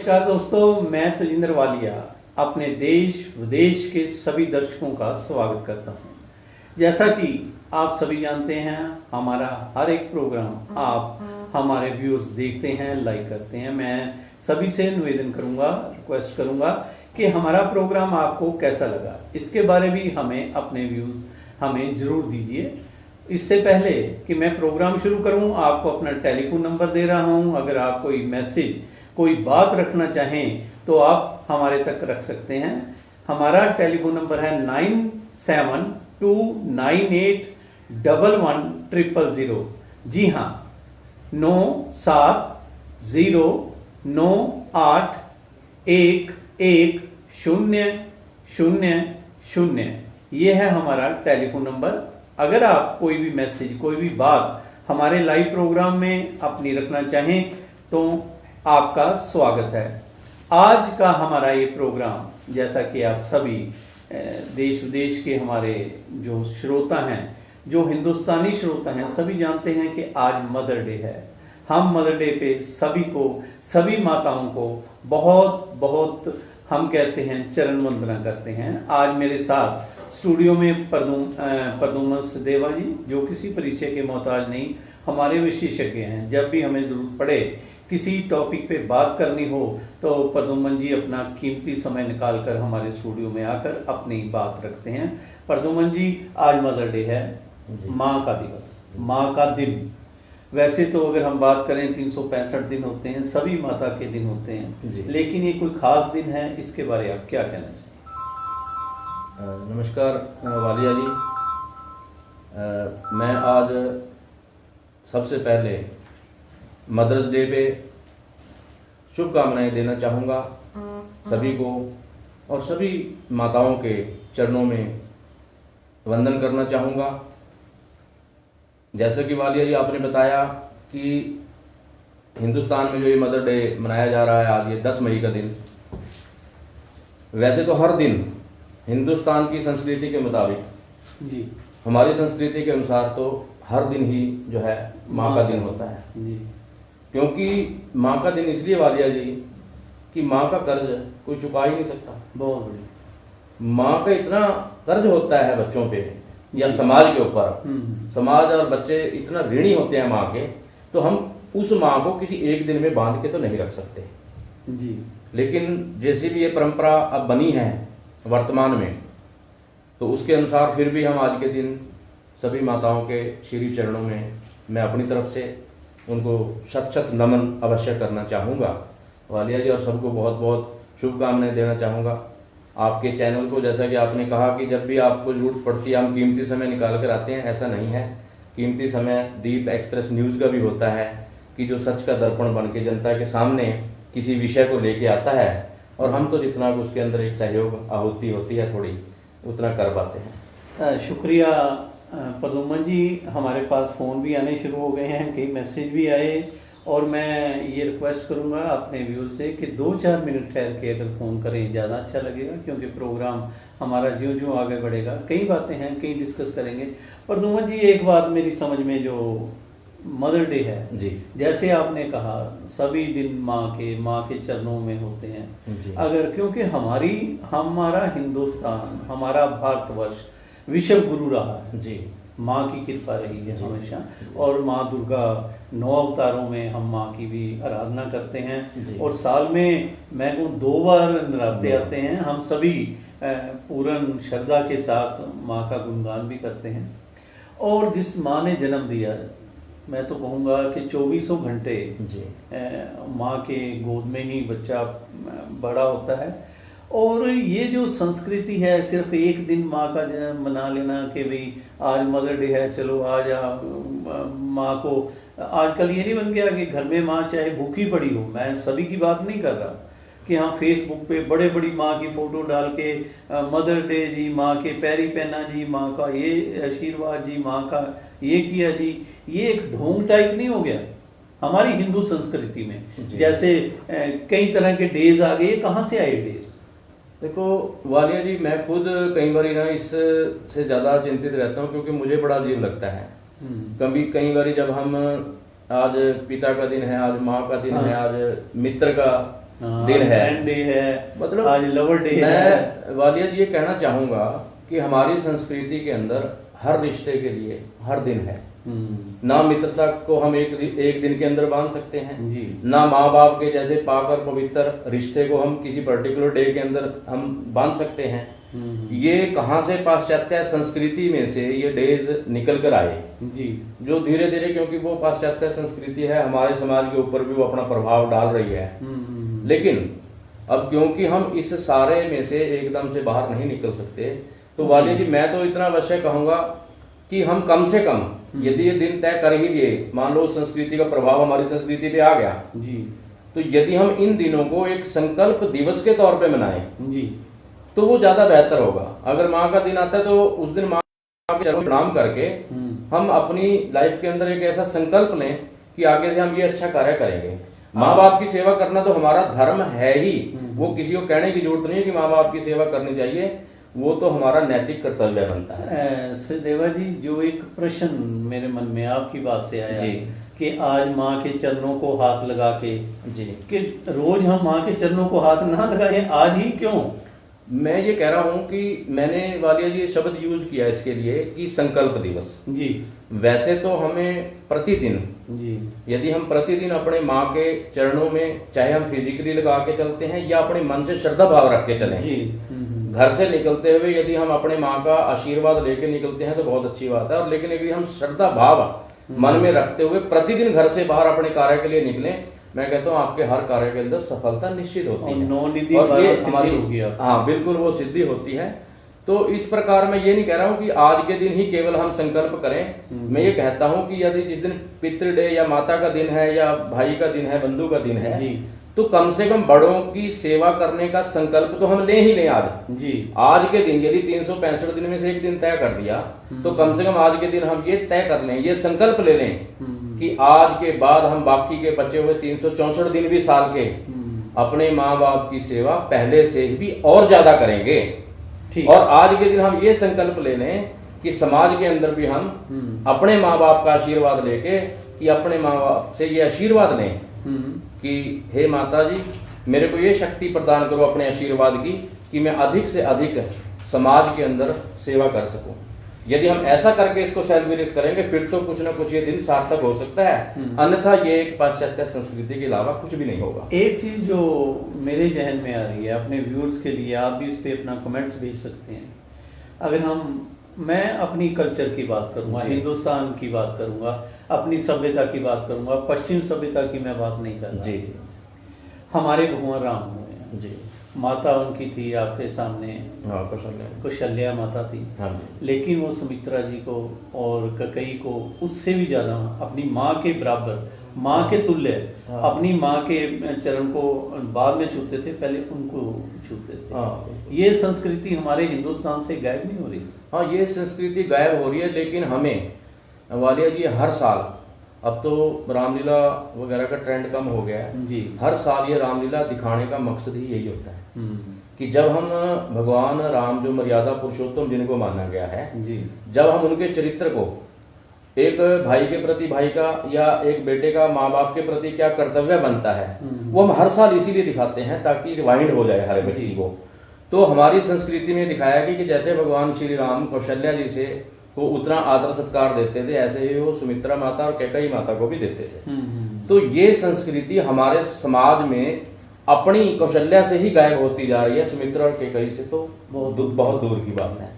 नमस्कार दोस्तों, मैं तजिंदर वालिया अपने देश विदेश के सभी दर्शकों का स्वागत करता हूं। जैसा कि आप सभी जानते हैं, हमारा हर एक प्रोग्राम आप हमारे व्यूअर्स देखते हैं, लाइक करते हैं। मैं सभी से निवेदन करूंगा, रिक्वेस्ट करूंगा कि हमारा प्रोग्राम आपको कैसा लगा, इसके बारे भी हमें अपने व्यूज़ हमें ज़रूर दीजिए। इससे पहले कि मैं प्रोग्राम शुरू करूं, आपको अपना टेलीफोन नंबर दे रहा हूं। अगर आप कोई मैसेज, कोई बात रखना चाहें तो आप हमारे तक रख सकते हैं। हमारा टेलीफोन नंबर है 9729811100। जी हाँ, 9709811000। ये है हमारा टेलीफोन नंबर। अगर आप कोई भी मैसेज, कोई भी बात हमारे लाइव प्रोग्राम में अपनी रखना चाहें तो आपका स्वागत है। आज का हमारा ये प्रोग्राम, जैसा कि आप सभी देश विदेश के हमारे जो श्रोता हैं, जो हिंदुस्तानी श्रोता हैं, सभी जानते हैं कि आज मदर डे है। हम मदर डे पे सभी को, सभी माताओं को बहुत बहुत हम कहते हैं चरण वंदना करते हैं। आज मेरे साथ स्टूडियो में प्रद्युम्न सदेवा जी, जो किसी परिचय के मोहताज नहीं, हमारे विशेषज्ञ हैं। जब भी हमें जरूरत पड़े, किसी टॉपिक पे बात करनी हो, तो प्रद्युम्न जी अपना कीमती समय निकाल कर हमारे स्टूडियो में आकर अपनी बात रखते हैं। प्रद्युम्न जी, आज मदर डे है, माँ का दिवस, माँ का दिन। वैसे तो अगर हम बात करें 365 दिन होते हैं, सभी माता के दिन होते हैं, लेकिन ये कोई खास दिन है, इसके बारे में आप क्या कहना चाहिए? नमस्कार वालिया जी। मैं आज सबसे पहले मदर्स डे पे शुभकामनाएं देना चाहूँगा सभी को, और सभी माताओं के चरणों में वंदन करना चाहूँगा। जैसा कि वालिया जी आपने बताया कि हिंदुस्तान में जो ये मदर डे मनाया जा रहा है आज, ये 10 मई का दिन, वैसे तो हर दिन हिंदुस्तान की संस्कृति के मुताबिक जी, हमारी संस्कृति के अनुसार तो हर दिन ही जो है माँ का दिन होता है जी। क्योंकि माँ का दिन इसलिए वालिया जी कि माँ का कर्ज कोई चुका ही नहीं सकता। बहुत बढ़िया। माँ का इतना कर्ज होता है बच्चों पे या समाज के ऊपर, समाज और बच्चे इतना ऋणी होते हैं माँ के, तो हम उस माँ को किसी एक दिन में बांध के तो नहीं रख सकते जी। लेकिन जैसी भी ये परंपरा अब बनी है वर्तमान में, तो उसके अनुसार फिर भी हम आज के दिन सभी माताओं के श्री चरणों में मैं अपनी तरफ से उनको शत शत नमन अवश्य करना चाहूँगा वालिया जी, और सबको बहुत बहुत शुभकामनाएं देना चाहूँगा। आपके चैनल को, जैसा कि आपने कहा कि जब भी आपको जरूरत पड़ती है हम कीमती समय निकाल कर आते हैं, ऐसा नहीं है। कीमती समय दीप एक्सप्रेस न्यूज़ का भी होता है कि जो सच का दर्पण बन के जनता के सामने किसी विषय को लेके आता है, और हम तो जितना उसके अंदर एक सहयोग आहुति होती है थोड़ी, उतना कर पाते हैं। शुक्रिया प्रद्युम्न जी। हमारे पास फ़ोन भी आने शुरू हो गए हैं, कई मैसेज भी आए, और मैं ये रिक्वेस्ट करूंगा अपने व्यूअर से कि 2-4 मिनट ठहर के अगर फ़ोन करें ज़्यादा अच्छा लगेगा, क्योंकि प्रोग्राम हमारा ज्यों-ज्यों आगे बढ़ेगा, कई बातें हैं, कई डिस्कस करेंगे। प्रद्युम्न जी, एक बात मेरी समझ में, जो मदर डे है जी, जैसे आपने कहा सभी दिन माँ के चरणों में होते हैं। अगर क्योंकि हमारा हिंदुस्तान, हमारा भारतवर्ष विश्व गुरु रहा है जी, माँ की कृपा रही है हमेशा, और माँ दुर्गा 9 अवतारों में हम माँ की भी आराधना करते हैं, और साल में मैं कहूँ 2 बार नवरात्रे आते हैं। हम सभी पूर्ण श्रद्धा के साथ माँ का गुणगान भी करते हैं। और जिस माँ ने जन्म दिया, मैं तो कहूँगा कि 24 घंटे माँ के गोद में ही बच्चा बड़ा होता है। और ये जो संस्कृति है, सिर्फ एक दिन माँ का मना लेना कि भाई आज मदर डे है, चलो आज माँ को, आजकल ये नहीं बन गया कि घर में माँ चाहे भूखी पड़ी हो, मैं सभी की बात नहीं कर रहा कि हाँ फेसबुक पे बड़े बड़ी माँ की फ़ोटो डाल के मदर डे जी, माँ के पैरी पहना जी, माँ का ये आशीर्वाद जी, माँ का ये किया जी, ये एक ढोंग टाइप नहीं हो गया हमारी हिंदू संस्कृति में? जैसे कई तरह के डेज आ गए, कहाँ से आए डेज? देखो वालिया जी, मैं खुद कई बार ना इससे ज़्यादा चिंतित रहता हूँ, क्योंकि मुझे बड़ा अजीब लगता है। कई बार जब हम आज पिता का दिन है, आज माँ का दिन है, आज मित्र का दिन है, फ्रेंड डे है, मतलब आज लवर डे है। मैं वालिया जी ये कहना चाहूंगा कि हमारी संस्कृति के अंदर हर रिश्ते के लिए हर दिन है। ना मित्रता को हम एक दिन के अंदर बांध सकते हैं जी, ना माँ बाप के जैसे पाक और पवित्र रिश्ते को हम किसी पर्टिकुलर डे के अंदर हम बांध सकते हैं। ये कहाँ से पाश्चात्य संस्कृति में से ये डेज निकल कर आए जी, जो धीरे धीरे, क्योंकि वो पाश्चात्य संस्कृति है, हमारे समाज के ऊपर भी वो अपना प्रभाव डाल रही है। लेकिन अब क्योंकि हम इस सारे में से एकदम से बाहर नहीं निकल सकते, तो वालिया जी मैं तो इतना अवश्य कहूंगा कि हम कम से कम यदि ये दिन तय कर ही दिए, मान लो संस्कृति का प्रभाव हमारी संस्कृति पे आ गया जी, तो यदि हम इन दिनों को एक संकल्प दिवस के तौर पे मनाएं जी, तो वो ज्यादा बेहतर होगा। अगर माँ का दिन आता है तो उस दिन माँ के चरणों में प्रणाम करके हम अपनी लाइफ के अंदर एक ऐसा संकल्प लें कि आगे से हम ये अच्छा कार्य करेंगे। माँ बाप की सेवा करना तो हमारा धर्म है ही, वो किसी को कहने की जरूरत नहीं है कि माँ बाप की सेवा करनी चाहिए, वो तो हमारा नैतिक कर्तव्य बनता है। सचदेवा जी, जो एक प्रश्न मेरे मन में आपकी बात से आया जी, कि आज माँ के चरणों को हाथ लगा के, जी, कि रोज हम माँ के चरणों को हाथ ना लगाएं, आज ही क्यों? मैं ये कह रहा हूं कि मैंने वालिया जी शब्द यूज किया इसके लिए कि संकल्प दिवस। जी, वैसे तो हमें प्रतिदिन, जी, यदि हम प्रतिदिन अपने माँ के चरणों में, चाहे हम फिजिकली लगा के चलते हैं या अपने मन से श्रद्धा भाव रख के चलें, जी, घर से निकलते हुए यदि हम अपने माँ का आशीर्वाद लेके निकलते हैं तो बहुत अच्छी बात है। और लेकिन यदि हम श्रद्धा भाव मन में रखते हुए प्रतिदिन घर से बाहर अपने कार्य के लिए निकलें, मैं कहता हूँ आपके हर कार्य के अंदर सफलता निश्चित होती है और ये हमारी, हाँ बिल्कुल वो सिद्धि होती है। तो इस प्रकार मैं ये नहीं कह रहा हूँ कि आज के दिन ही केवल हम संकल्प करें। मैं ये कहता हूँ कि यदि जिस दिन पितृ डे या माता का दिन है या भाई का दिन है, बंधु का दिन है, तो कम से कम बड़ों की सेवा करने का संकल्प तो हम ले ही लें आज जी। आज के दिन यदि 365 दिन में से एक दिन तय कर दिया तो कम से कम आज के दिन हम ये तय कर लें, ये संकल्प ले लें कि आज के बाद हम बाकी के बचे हुए 364 दिन भी साल के अपने माँ बाप की सेवा पहले से भी और ज्यादा करेंगे। और आज के दिन हम ये संकल्प ले लें कि समाज के अंदर भी हम अपने माँ बाप का आशीर्वाद लेके कि अपने माँ बाप से ये आशीर्वाद लें कि हे माता जी मेरे को ये शक्ति प्रदान करो अपने आशीर्वाद की कि मैं अधिक से अधिक समाज के अंदर सेवा कर सकूं। यदि हम ऐसा करके इसको सेलिब्रेट करेंगे फिर तो कुछ ना कुछ ये दिन सार्थक हो सकता है, अन्यथा ये एक पाश्चात्य संस्कृति के अलावा कुछ भी नहीं होगा। एक चीज जो मेरे जहन में आ रही है अपने व्यूअर्स के लिए, आप भी इस पे अपना कमेंट्स भेज सकते हैं। अगर मैं अपनी कल्चर की बात करूंगा, हिंदुस्तान की बात करूंगा, अपनी सभ्यता की बात करूंगा, पश्चिम सभ्यता की मैं बात नहीं कर रहा जी। हमारे भगवान राम हुए जी, माता उनकी थी आपके सामने, कौशल्या माता थी, लेकिन वो सुमित्रा जी को और कैकेयी को उससे भी ज्यादा अपनी माँ के बराबर, माँ के तुल्य अपनी माँ के चरण को बाद में छूते थे, पहले उनको छूते थे। ये संस्कृति हमारे हिंदुस्तान से गायब नहीं हो रही? हाँ, ये संस्कृति गायब हो रही है, लेकिन हमें वालिया जी हर साल, अब तो रामलीला वगैरह का ट्रेंड कम हो गया है जी, हर साल ये रामलीला दिखाने का मकसद ही यही होता है कि जब हम भगवान राम जो मर्यादा पुरुषोत्तम जिनको माना गया है जी, जब हम उनके चरित्र को एक भाई के प्रति भाई का या एक बेटे का माँ बाप के प्रति क्या कर्तव्य बनता है वो हम हर साल इसीलिए दिखाते हैं ताकि रिवाइंड हो जाए हर व्यक्ति को। तो हमारी संस्कृति में दिखाया गया कि जैसे भगवान श्री राम कौशल्या जी से वो उतना आदर सत्कार देते थे, ऐसे ही वो सुमित्रा माता और कैकेयी माता को भी देते थे। तो ये संस्कृति हमारे समाज में अपनी कौशल्या से ही गायब होती जा रही है, सुमित्रा और कैकेयी से तो बहुत दूर की बात है।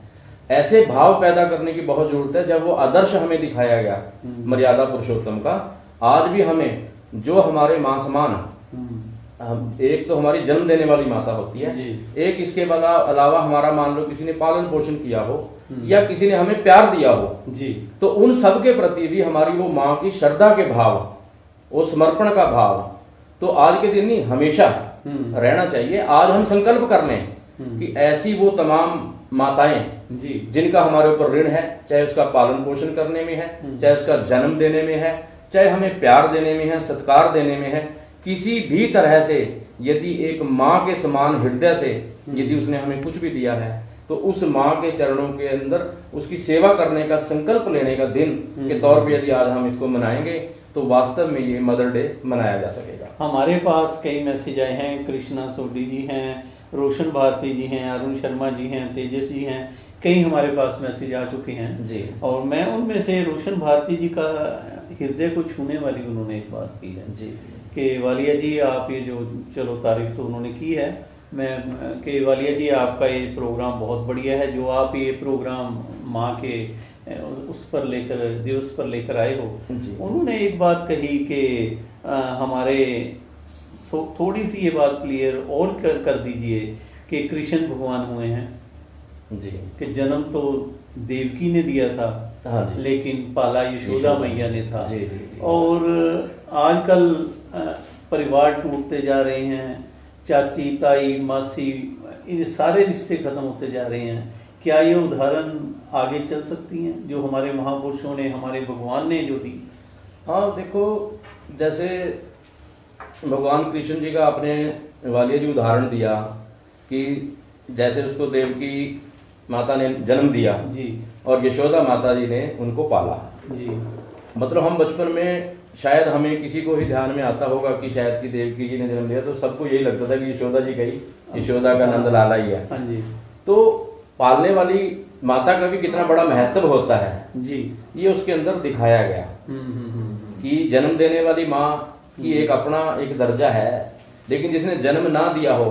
ऐसे भाव पैदा करने की बहुत जरूरत है। जब वो आदर्श हमें दिखाया गया मर्यादा पुरुषोत्तम का, आज भी हमें जो हमारे मां समान, एक तो हमारी जन्म देने वाली माता होती है, एक इसके अलावा हमारा मान लो किसी ने पालन पोषण किया हो या किसी ने हमें प्यार दिया हो जी, तो उन सब के प्रति भी हमारी वो माँ की श्रद्धा के भाव, वो समर्पण का भाव तो आज के दिन नहीं हमेशा रहना चाहिए। आज हम संकल्प कर लें कि ऐसी वो तमाम माताएं जी जिनका हमारे ऊपर ऋण है, चाहे उसका पालन पोषण करने में है, चाहे उसका जन्म देने में है, चाहे हमें प्यार देने में है, सत्कार देने में है, किसी भी तरह से यदि एक माँ के समान हृदय से यदि उसने हमें कुछ भी दिया है तो उस माँ के चरणों के अंदर उसकी सेवा करने का संकल्प लेने का दिन के तौर पे यदि आज हम इसको मनाएंगे तो वास्तव में ये मदर डे मनाया जा सकेगा। हमारे पास कई मैसेज आए हैं, कृष्णा सोडी जी हैं, रोशन भारती जी हैं, अरुण शर्मा जी हैं, तेजस जी हैं, कई हमारे पास मैसेज आ चुके हैं जी। और मैं उनमें से रोशन भारती जी का हृदय को छूने वाली उन्होंने एक बात की है जी कि वालिया जी आप ये जो, चलो तारीफ तो उन्होंने की है, मैं कि वालिया जी आपका ये प्रोग्राम बहुत बढ़िया है, जो आप ये प्रोग्राम माँ के उस पर लेकर, दिवस पर लेकर आए हो। उन्होंने एक बात कही कि हमारे थोड़ी सी ये बात क्लियर और कर दीजिए कि कृष्ण भगवान हुए हैं जी, कि जन्म तो देवकी ने दिया था, हाँ जी, लेकिन पाला यशोदा मैया ने था। जी, जी, जी। और आजकल परिवार टूटते जा रहे हैं, चाची ताई मासी इन सारे रिश्ते खत्म होते जा रहे हैं। क्या ये उदाहरण आगे चल सकती हैं जो हमारे महापुरुषों ने, हमारे भगवान ने जो दी? हाँ देखो, जैसे भगवान कृष्ण जी का आपने वालिया जी उदाहरण दिया कि जैसे उसको देवकी माता ने जन्म दिया जी, और यशोदा माता जी ने उनको पाला जी। मतलब हम बचपन में शायद हमें किसी को ही ध्यान में आता होगा कि शायद कि देवकी जी ने जन्म दिया, तो सबको यही लगता था कि यशोदा जी गई, यशोदा का नंद लाला ही है। हाँ जी। तो पालने वाली माता का भी कितना बड़ा महत्व होता है जी, ये उसके अंदर दिखाया गया कि जन्म देने वाली माँ की एक अपना एक दर्जा है, लेकिन जिसने जन्म ना दिया हो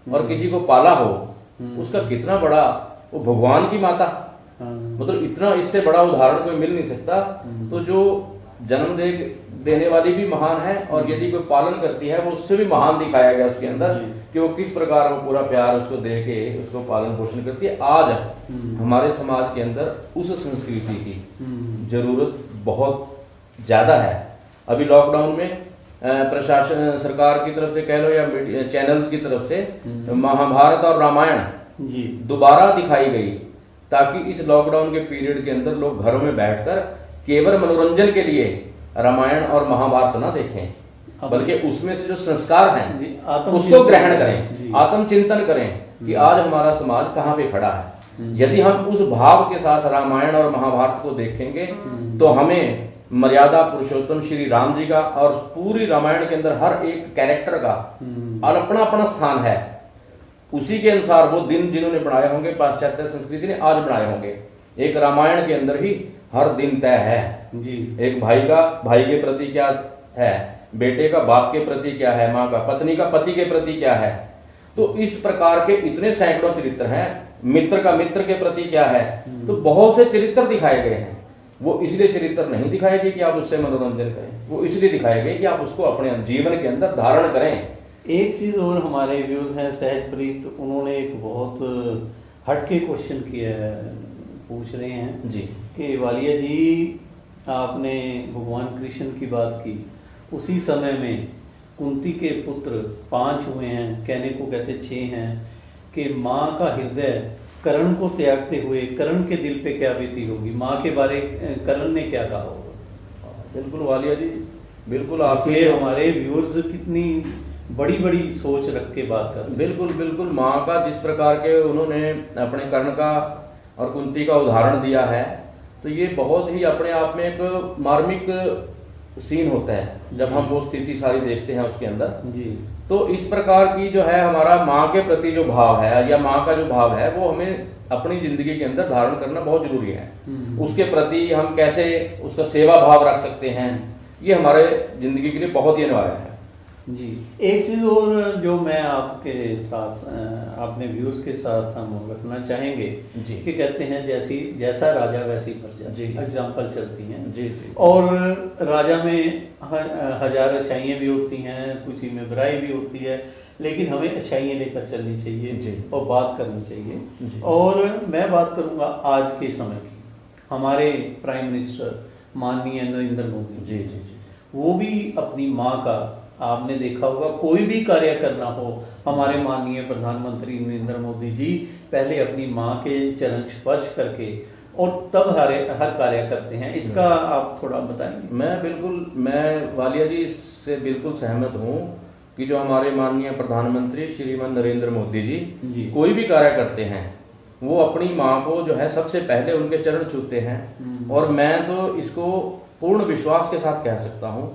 और किसी को पाला हो उसका कितना बड़ा, वो भगवान की माता, मतलब इतना इससे बड़ा उदाहरण कोई मिल नहीं सकता। तो जो जन्म देने वाली भी महान है और यदि कोई पालन करती है वो उससे भी महान दिखाया गया उसके अंदर कि वो किस प्रकार वो पूरा प्यार उसको दे के उसको पालन पोषण करती है। आज हमारे समाज के अंदर उस संस्कृति की जरूरत बहुत ज्यादा है। अभी लॉकडाउन में प्रशासन, सरकार की तरफ से कह लो या चैनल्स की तरफ से महाभारत और रामायण जी दोबारा दिखाई गई, ताकि इस लॉकडाउन के पीरियड के अंदर लोग घरों में बैठकर केवल मनोरंजन के लिए रामायण और महाभारत ना देखें, बल्कि उसमें से जो संस्कार हैं उसको ग्रहण करें, आत्मचिंतन करें कि आज हमारा समाज कहाँ पे खड़ा है। यदि हम उस भाव के साथ रामायण और महाभारत को देखेंगे तो हमें मर्यादा पुरुषोत्तम श्री राम जी का और पूरी रामायण के अंदर हर एक कैरेक्टर का और अपना अपना स्थान है। उसी के अनुसार वो दिन जिन्होंने बनाए होंगे, पाश्चात्य संस्कृति ने आज बनाए होंगे। एक रामायण के अंदर ही हर दिन तय है जी। एक भाई का भाई के प्रति क्या है, बेटे का बाप के प्रति क्या है, माँ का, पत्नी का पति के प्रति क्या है। तो इस प्रकार के इतने सैकड़ों चरित्र हैं। मित्र का मित्र के प्रति क्या है, तो बहुत से चरित्र दिखाए गए हैं। वो इसलिए चरित्र नहीं दिखाए गए कि आप उससे मनोरंजन करें, वो इसलिए दिखाए गए कि आप उसको अपने जीवन के अंदर धारण करें। एक चीज और हमारे व्यूज हैं, सहजप्रीत, उन्होंने एक बहुत हटके क्वेश्चन किया है, पूछ रहे हैं जी कि वालिया जी आपने भगवान कृष्ण की बात की, उसी समय में कुंती के पुत्र 5 हुए हैं, कहने को कहते 6 हैं, कि माँ का हृदय कर्ण को त्यागते हुए कर्ण के दिल पे क्या बीती होगी, माँ के बारे कर्ण ने क्या कहा होगा। बिल्कुल वालिया जी, बिल्कुल आपके हमारे व्यूअर्स कितनी बड़ी बड़ी सोच रख के बात कर। बिल्कुल बिल्कुल, माँ का जिस प्रकार के उन्होंने अपने कर्ण का और कुंती का उदाहरण दिया है, तो ये बहुत ही अपने आप में एक मार्मिक सीन होता है जब हम वो स्थिति सारी देखते हैं उसके अंदर जी। तो इस प्रकार की जो है हमारा माँ के प्रति जो भाव है या माँ का जो भाव है वो हमें अपनी जिंदगी के अंदर धारण करना बहुत जरूरी है। उसके प्रति हम कैसे उसका सेवा भाव रख सकते हैं, ये हमारे जिंदगी के लिए बहुत ही अनिवार्य है जी। एक चीज और जो मैं आपके साथ अपने व्यूज के साथ हम रखना चाहेंगे जी, कि कहते हैं जैसा राजा वैसी प्रजा जी, एग्जाम्पल चलती हैं जी, जी। और राजा में हजार अच्छाइयाँ भी होती हैं, कुछ में बुराई भी होती है, लेकिन हमें अच्छाइयाँ लेकर चलनी चाहिए जी, और बात करनी चाहिए जी। और मैं बात करूँगा आज के समय की, हमारे प्राइम मिनिस्टर माननीय नरेंद्र मोदी जी जी जी, वो भी अपनी माँ का, आपने देखा होगा कोई भी कार्य करना हो, हमारे माननीय प्रधानमंत्री नरेंद्र मोदी जी पहले अपनी माँ के चरण स्पर्श करके और तब हर कार्य करते हैं। इसका आप थोड़ा बताएंगे। मैं वालिया जी से बिल्कुल सहमत हूँ कि जो हमारे माननीय प्रधानमंत्री श्रीमान नरेंद्र मोदी जी कोई भी कार्य करते हैं वो अपनी माँ को जो है सबसे पहले उनके चरण छूते हैं। और मैं तो इसको पूर्ण विश्वास के साथ कह सकता हूँ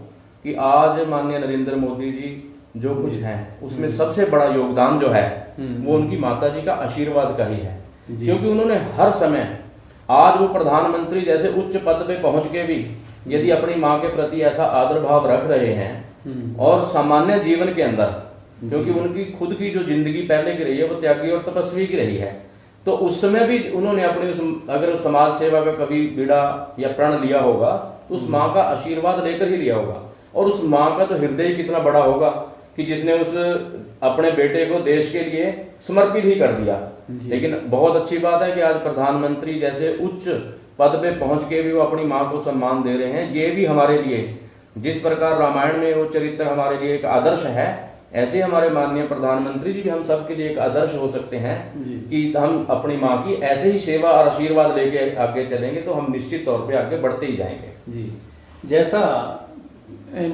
कि आज माननीय नरेंद्र मोदी जी जो कुछ हैं उसमें सबसे बड़ा योगदान जो है वो उनकी माता जी का आशीर्वाद का ही है। क्योंकि उन्होंने हर समय, आज वो प्रधानमंत्री जैसे उच्च पद पे पहुंच के भी यदि अपनी माँ के प्रति ऐसा आदर भाव रख रहे हैं और सामान्य जीवन के अंदर, क्योंकि उनकी खुद की जो जिंदगी पहले की रही है वो त्यागी और तपस्वी की रही है, तो उस समय भी उन्होंने अपनी अगर समाज सेवा का कभी बीड़ा या प्रण लिया होगा तो उस माँ का आशीर्वाद लेकर ही लिया होगा। और उस माँ का तो हृदय कितना बड़ा होगा कि जिसने उस अपने बेटे को देश के लिए समर्पित ही कर दिया। लेकिन बहुत अच्छी बात है कि आज प्रधानमंत्री जैसे उच्च पद पे पहुंच के भी वो अपनी माँ को सम्मान दे रहे हैं। ये भी हमारे लिए, जिस प्रकार रामायण में वो चरित्र हमारे लिए एक आदर्श है, ऐसे हमारे माननीय प्रधानमंत्री जी भी हम सबके लिए एक आदर्श हो सकते हैं कि हम अपनी माँ की ऐसे ही सेवा और आशीर्वाद लेके आगे चलेंगे तो हम निश्चित तौर पे आगे बढ़ते ही जाएंगे। जी, जैसा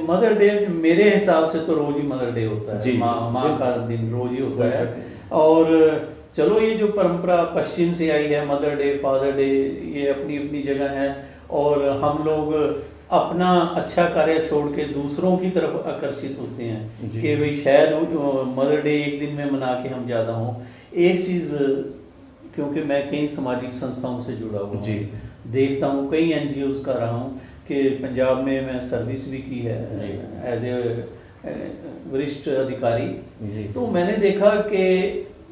मदर डे मेरे हिसाब से तो रोज ही मदर डे होता है, माँ का दिन रोज ही होता है। और चलो ये जो परंपरा पश्चिम से आई है, मदर डे, फादर डे, ये अपनी अपनी जगह है और हम लोग अपना अच्छा कार्य छोड़ के दूसरों की तरफ आकर्षित होते हैं कि भाई शायद मदर डे एक दिन में मना के हम ज्यादा हों। एक चीज, क्योंकि मैं कई सामाजिक संस्थाओं से जुड़ा हुआ हूँ, देखता हूँ, कई एनजीओज कर रहा हूँ कि पंजाब में मैं सर्विस भी की है एज ए वरिष्ठ अधिकारी। तो मैंने देखा कि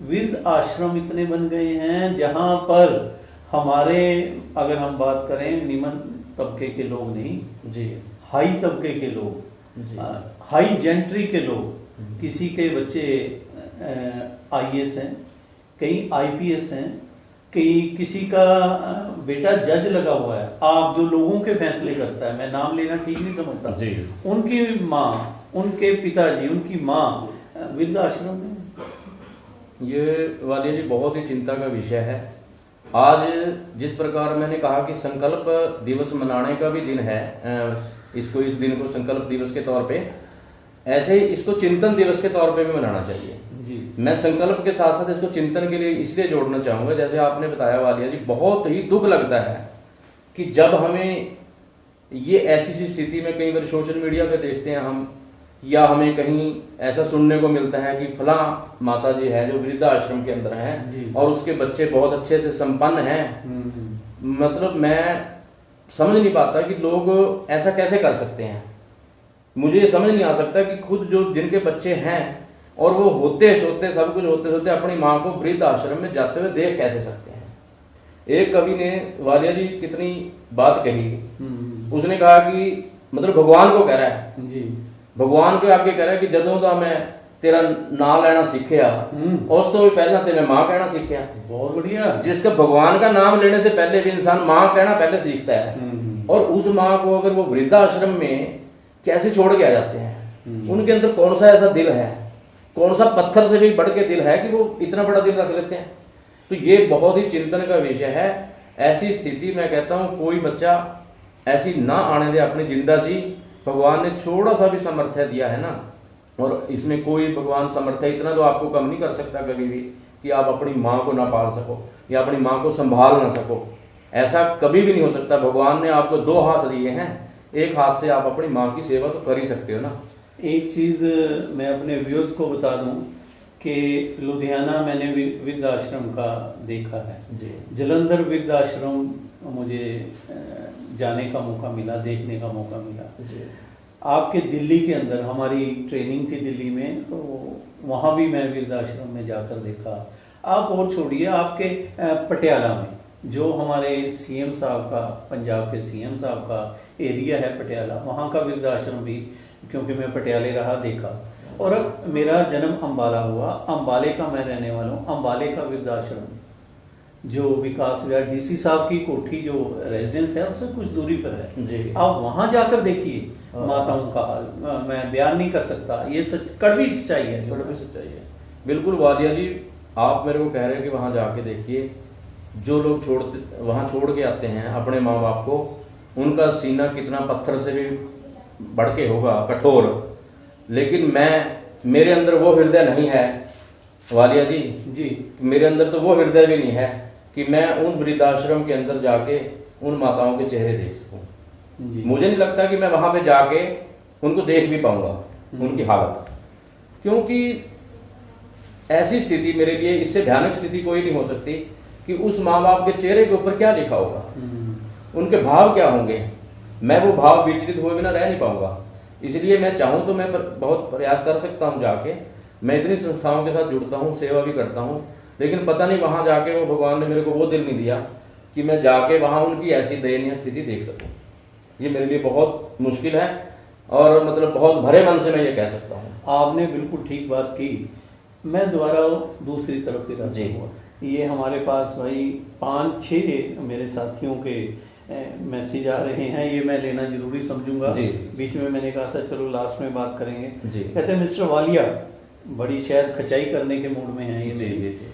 वृद्ध आश्रम इतने बन गए हैं जहाँ पर हमारे, अगर हम बात करें निम्न तबके के लोग नहीं जी, हाई तबके के लोग, हाई जेंट्री के लोग, किसी के बच्चे आईएएस हैं, कई आईपीएस हैं, कई किसी का बेटा जज लगा हुआ है, आप जो लोगों के फैसले करता है, मैं नाम लेना ठीक नहीं समझता जी, उनकी माँ, उनके पिताजी, उनकी माँ वृद्ध आश्रम में। ये वालिया जी बहुत ही चिंता का विषय है। आज जिस प्रकार मैंने कहा कि संकल्प दिवस मनाने का भी दिन है, इसको, इस दिन को संकल्प दिवस के तौर पे, ऐसे ही इसको चिंतन दिवस के तौर पे भी मनाना चाहिए जी। मैं संकल्प के साथ साथ इसको चिंतन के लिए इसलिए जोड़ना चाहूंगा, जैसे आपने बताया वालिया जी, बहुत ही दुख लगता है कि जब हमें ये ऐसी सी स्थिति में कई बार सोशल मीडिया पे देखते हैं हम, या हमें कहीं ऐसा सुनने को मिलता है कि फला माता जी है जो वृद्धा आश्रम के अंदर हैं और उसके बच्चे बहुत अच्छे से संपन्न हैं। मतलब मैं समझ नहीं पाता कि लोग ऐसा कैसे कर सकते हैं। मुझे ये समझ नहीं आ सकता कि खुद जो जिनके बच्चे हैं और वो होते सोते सब कुछ होते सोते अपनी माँ को वृद्ध आश्रम में जाते हुए देख कैसे सकते हैं। एक कवि ने वालिया जी कितनी बात कही, उसने कहा कि मतलब भगवान को कह रहा है जी, भगवान के आगे कह रहा है कि जदों दा मैं तेरा नाम लेना सीखिया उस तो भी पहला तेरे मां कहना सीखिया। बहुत बढ़िया। जिसका भगवान का नाम लेने से पहले भी इंसान मां कहना पहले सीखता है। और उस मां को अगर वो वृद्धाश्रम में कैसे छोड़ के आ जाते हैं, उनके अंदर कौन सा ऐसा दिल है, कौन सा पत्थर से भी बढ़ के दिल है कि वो इतना बड़ा दिल रख लेते हैं। तो ये बहुत ही चिंतन का विषय है। ऐसी स्थिति मैं कहता हूँ कोई बच्चा ऐसी ना आने दे अपनी जिंदा जी। भगवान ने थोड़ा सा भी सामर्थ्य दिया है ना, और इसमें कोई भगवान सामर्थ्य इतना तो आपको कम नहीं कर सकता कभी भी कि आप अपनी माँ को ना पाल सको या अपनी माँ को संभाल ना सको। ऐसा कभी भी नहीं हो सकता। भगवान ने आपको दो हाथ दिए हैं, एक हाथ से आप अपनी माँ की सेवा तो कर ही सकते हो ना। एक चीज़ मैं अपने व्यूअर्स को बता दूं कि लुधियाना मैंने वृद्धाश्रम का देखा है जी। जलंधर वृद्धाश्रम मुझे जाने का मौका मिला, देखने का मौका मिला जी। आपके दिल्ली के अंदर हमारी ट्रेनिंग थी दिल्ली में, तो वहाँ भी मैं वृद्धाश्रम में जाकर देखा। आप और छोड़िए, आपके पटियाला में जो हमारे सीएम साहब का, पंजाब के सीएम साहब का एरिया है पटियाला, वहाँ का वृद्धाश्रम भी, क्योंकि मैं पटियाले रहा, देखा। और अब मेरा जन्म अम्बाला हुआ, अम्बाले का मैं रहने वाला हूँ। अम्बाले का वृद्धाश्रम जो विकास विहार डीसी साहब की कोठी जो रेजिडेंस है उससे कुछ दूरी पर है जी। आप वहां जाकर देखिए माताओं का हाल, मैं बयान नहीं कर सकता। ये सच, कड़वी सच्चाई है, कड़वी सच्चाई है। बिल्कुल वालिया जी, आप मेरे को कह रहे हैं कि वहां जाके देखिए। जो लोग वहां छोड़ के आते हैं अपने माँ बाप को, उनका सीना कितना पत्थर से भी बढ़ के होगा, कठोर। लेकिन मेरे अंदर वो हृदय नहीं है वालिया जी, मेरे अंदर तो वो हृदय भी नहीं है कि मैं उन वृद्धाश्रम के अंदर जाके उन माताओं के चेहरे देख सकूं। जी। मुझे नहीं लगता कि मैं वहां पे जाके उनको देख भी पाऊंगा, उनकी हालत, क्योंकि ऐसी स्थिति मेरे लिए, इससे भयानक स्थिति कोई नहीं हो सकती कि उस माँ बाप के चेहरे के ऊपर क्या लिखा होगा, उनके भाव क्या होंगे। मैं वो भाव विचलित हुए बिना रह नहीं पाऊंगा। इसलिए मैं चाहूं तो मैं बहुत प्रयास कर सकता हूं जाके, मैं इतनी संस्थाओं के साथ जुड़ता हूं, सेवा भी करता हूं, लेकिन पता नहीं वहां जाके वो भगवान ने मेरे को वो दिल नहीं दिया कि मैं जाके वहां उनकी ऐसी दयनीय स्थिति देख सकूं। ये मेरे लिए बहुत मुश्किल है और मतलब बहुत भरे मन से मैं ये कह सकता हूँ। आपने बिल्कुल ठीक बात की। मैं दोबारा दूसरी तरफ भी जी। हुआ, ये हमारे पास भाई 5-6 मेरे साथियों के मैसेज आ रहे हैं, ये मैं लेना जरूरी समझूंगा। जी। बीच में मैंने कहा था चलो लास्ट में बात करेंगे। जी। कहते हैं मिस्टर वालिया, बड़ी शायद खचाई करने के मूड में हैं ये। जी जी जी।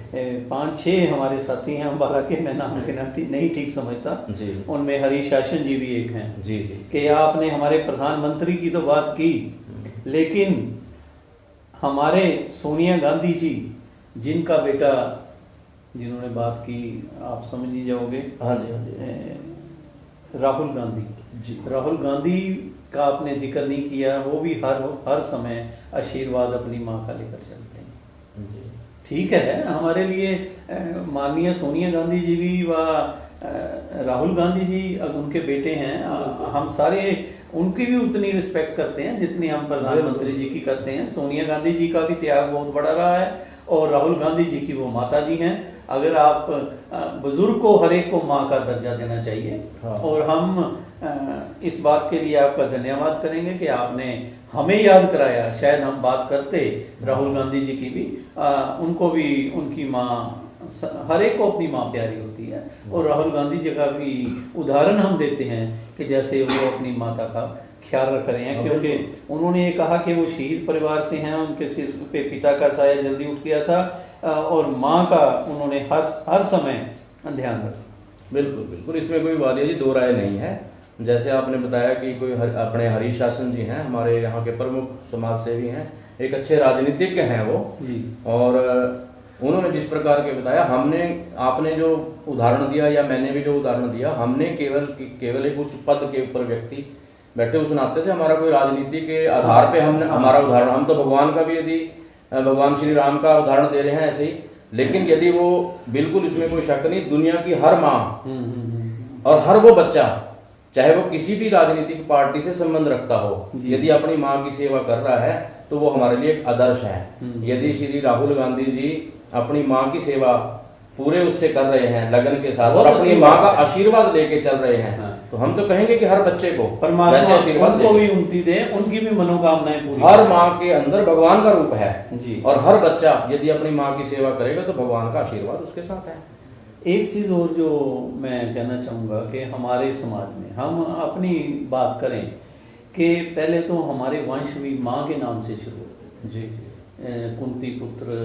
5-6 हमारे साथी हैं अम्बाला के, मैं नाम के नहीं ठीक समझता जी। उनमें हरीश शासन जी भी एक हैं। जी जी। कि आपने हमारे प्रधानमंत्री की तो बात की, लेकिन हमारे सोनिया गांधी जी जिनका बेटा, जिन्होंने बात की आप समझ ही जाओगे, हाँ जी हाँ जी, राहुल गांधी जी। राहुल गांधी का आपने जिक्र नहीं किया। वो भी हर समय आशीर्वाद अपनी माँ का लेकर चलते हैं। जी। ठीक है, हमारे लिए माननीय सोनिया गांधी जी भी व राहुल गांधी जी अब उनके बेटे हैं, हम सारे उनकी भी उतनी रिस्पेक्ट करते हैं जितनी हम प्रधानमंत्री जी की करते हैं। सोनिया गांधी जी का भी त्याग बहुत बड़ा रहा है और राहुल गांधी जी की वो माता जी हैं। अगर आप बुजुर्ग को हर एक को माँ का दर्जा देना चाहिए। हाँ। और हम इस बात के लिए आपका धन्यवाद करेंगे कि आपने हमें याद कराया। शायद हम बात करते राहुल गांधी जी की भी, उनको भी उनकी माँ, हर एक को अपनी माँ प्यारी होती है। और राहुल गांधी जी का भी उदाहरण हम देते हैं कि जैसे वो अपनी माता का ख्याल रख रहे हैं, क्योंकि उन्होंने ये कहा कि वो शहीद परिवार से हैं, उनके सिर पे पिता का साया जल्दी उठ गया था और माँ का उन्होंने हर समय ध्यान रखा। बिल्कुल बिल्कुल, इसमें कोई वालिया जी दो राय नहीं है। जैसे आपने बताया कि कोई अपने हरीश शासन जी हैं, हमारे यहाँ के प्रमुख समाज सेवी हैं, एक अच्छे राजनीतिज्ञ हैं वो जी। और उन्होंने जिस प्रकार के बताया, आपने जो उदाहरण दिया या मैंने भी जो उदाहरण दिया, हमने केवल एक उच्च पद के ऊपर व्यक्ति बैठे उस नाते से हमारा कोई राजनीति के आधार पे हमने हमारा उदाहरण, हम तो भगवान का भी, यदि भगवान श्री राम का उदाहरण दे रहे हैं ऐसे ही, लेकिन यदि वो बिल्कुल इसमें कोई शक नहीं, दुनिया की हर माँ और हर वो बच्चा, चाहे वो किसी भी राजनीतिक पार्टी से संबंध रखता हो, यदि अपनी माँ की सेवा कर रहा है तो वो हमारे लिए एक आदर्श है। यदि श्री राहुल गांधी जी अपनी माँ की सेवा पूरे उससे कर रहे हैं लगन के साथ और अपनी माँ का आशीर्वाद लेके चल रहे हैं, तो हम तो कहेंगे कि हर बच्चे को वैसे आशीर्वाद उनको भी उनकी दे, उनकी भी मनोकामनाएं पूरी। हर माँ के अंदर भगवान का रूप है जी। और हर बच्चा यदि अपनी माँ की सेवा करेगा तो भगवान का आशीर्वाद उसके साथ है। एक चीज और जो मैं कहना चाहूंगा कि हमारे समाज में हम अपनी बात करें कि पहले तो हमारे वंश भी माँ के नाम से शुरू होते जी। कुंती पुत्र,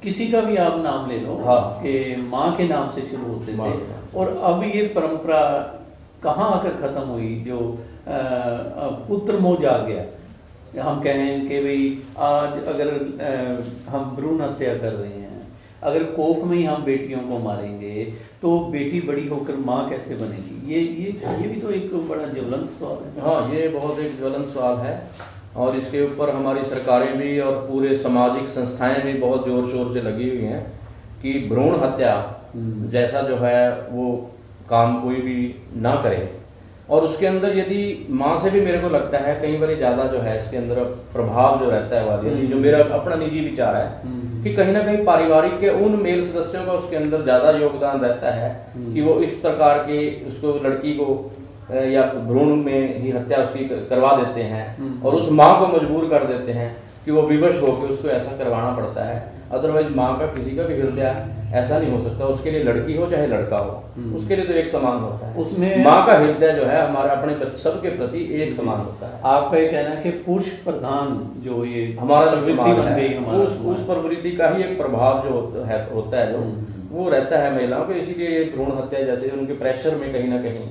किसी का भी आप नाम ले लो, हाँ। कि माँ के नाम से शुरू होते माँ के थे। नाम से। और अब ये परंपरा कहाँ आकर खत्म हुई, जो पुत्र मोह जा गया। हम कहें कि भाई आज अगर हम भ्रूण हत्या कर रहे हैं, अगर कोख में ही हम बेटियों को मारेंगे तो बेटी बड़ी होकर माँ कैसे बनेगी। ये भी तो एक बड़ा ज्वलंत सवाल है। हाँ, ये बहुत एक ज्वलंत सवाल है और इसके ऊपर हमारी सरकारें भी और पूरे सामाजिक संस्थाएं भी बहुत जोर शोर से लगी हुई हैं कि भ्रूण हत्या जैसा जो है वो काम कोई भी ना करे। और उसके अंदर यदि माँ से भी मेरे को लगता है कई बार ज़्यादा जो है इसके अंदर प्रभाव जो रहता है वाली, जो मेरा अपना निजी विचार है कि कहीं ना कहीं पारिवारिक के उन मेल सदस्यों का उसके अंदर ज़्यादा योगदान रहता है कि वो इस प्रकार के उसको लड़की को या भ्रूण में ही हत्या उसकी करवा देते हैं और उस माँ को मजबूर कर देते हैं कि वो विवश होकर उसको ऐसा करवाना पड़ता है। अदरवाइज माँ का किसी का भी हृदय ऐसा नहीं हो सकता, उसके लिए लड़की हो चाहे लड़का हो, उसके लिए तो एक समान होता है। उसमें माँ का हृदय जो है हमारे अपने सबके प्रति एक समान होता है। आपका ये कहना है कि पुरुष प्रधान जो ये हमारा जो प्रवृत्ति समाज बन गई है हमारा उस प्रवृत्ति का ही एक प्रभाव जो होता है जो वो रहता है महिलाओं को, इसीलिए भ्रूण हत्या जैसे उनके प्रेशर में कहीं ना कहीं।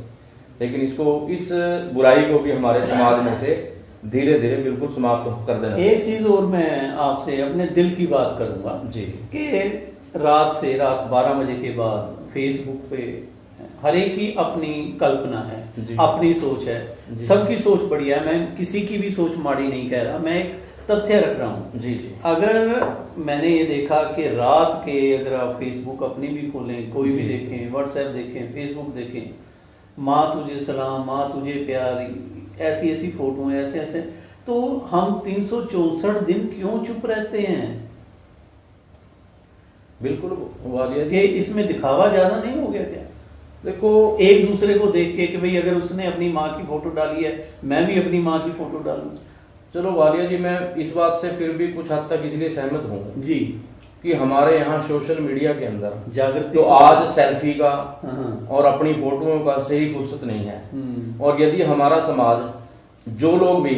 लेकिन इस बुराई को भी हमारे समाज में से धीरे धीरे बिल्कुल समाप्त कर देना। एक चीज और मैं आपसे अपने दिल की बात करूंगा जी कि रात 12 बजे के बाद फेसबुक पे हर एक की अपनी कल्पना है, जी। अपनी सोच है, जी। सबकी सोच बढ़िया है। मैं किसी की भी सोच माड़ी नहीं कह रहा, मैं एक तथ्य रख रहा हूँ। जी जी। अगर मैंने ये देखा कि रात के अगर आप फेसबुक अपनी भी खोलें, कोई भी जी। देखें, व्हाट्सएप देखें, फेसबुक देखें, माँ तुझे सलाम, माँ तुझे प्यार, ऐसी ऐसी फोटो हैं, ऐसे ऐसे, तो हम 364 दिन क्यों चुप रहते हैं? बिल्कुल वालिया कि जी, इसमें दिखावा ज्यादा नहीं हो गया क्या? देखो एक दूसरे को देख के कि भाई अगर उसने अपनी माँ की फोटो डाली है, मैं भी अपनी माँ की फोटो डालूं। चलो वालिया जी, मैं इस बात से फिर भी कुछ हद तक इसलिए सहमत हूँ जी, कि हमारे यहाँ सोशल मीडिया के अंदर जागृति तो आज सेल्फी का हाँ, और अपनी फोटोओं का से ही फुर्सत नहीं है। हम्म, और यदि हमारा समाज, जो लोग भी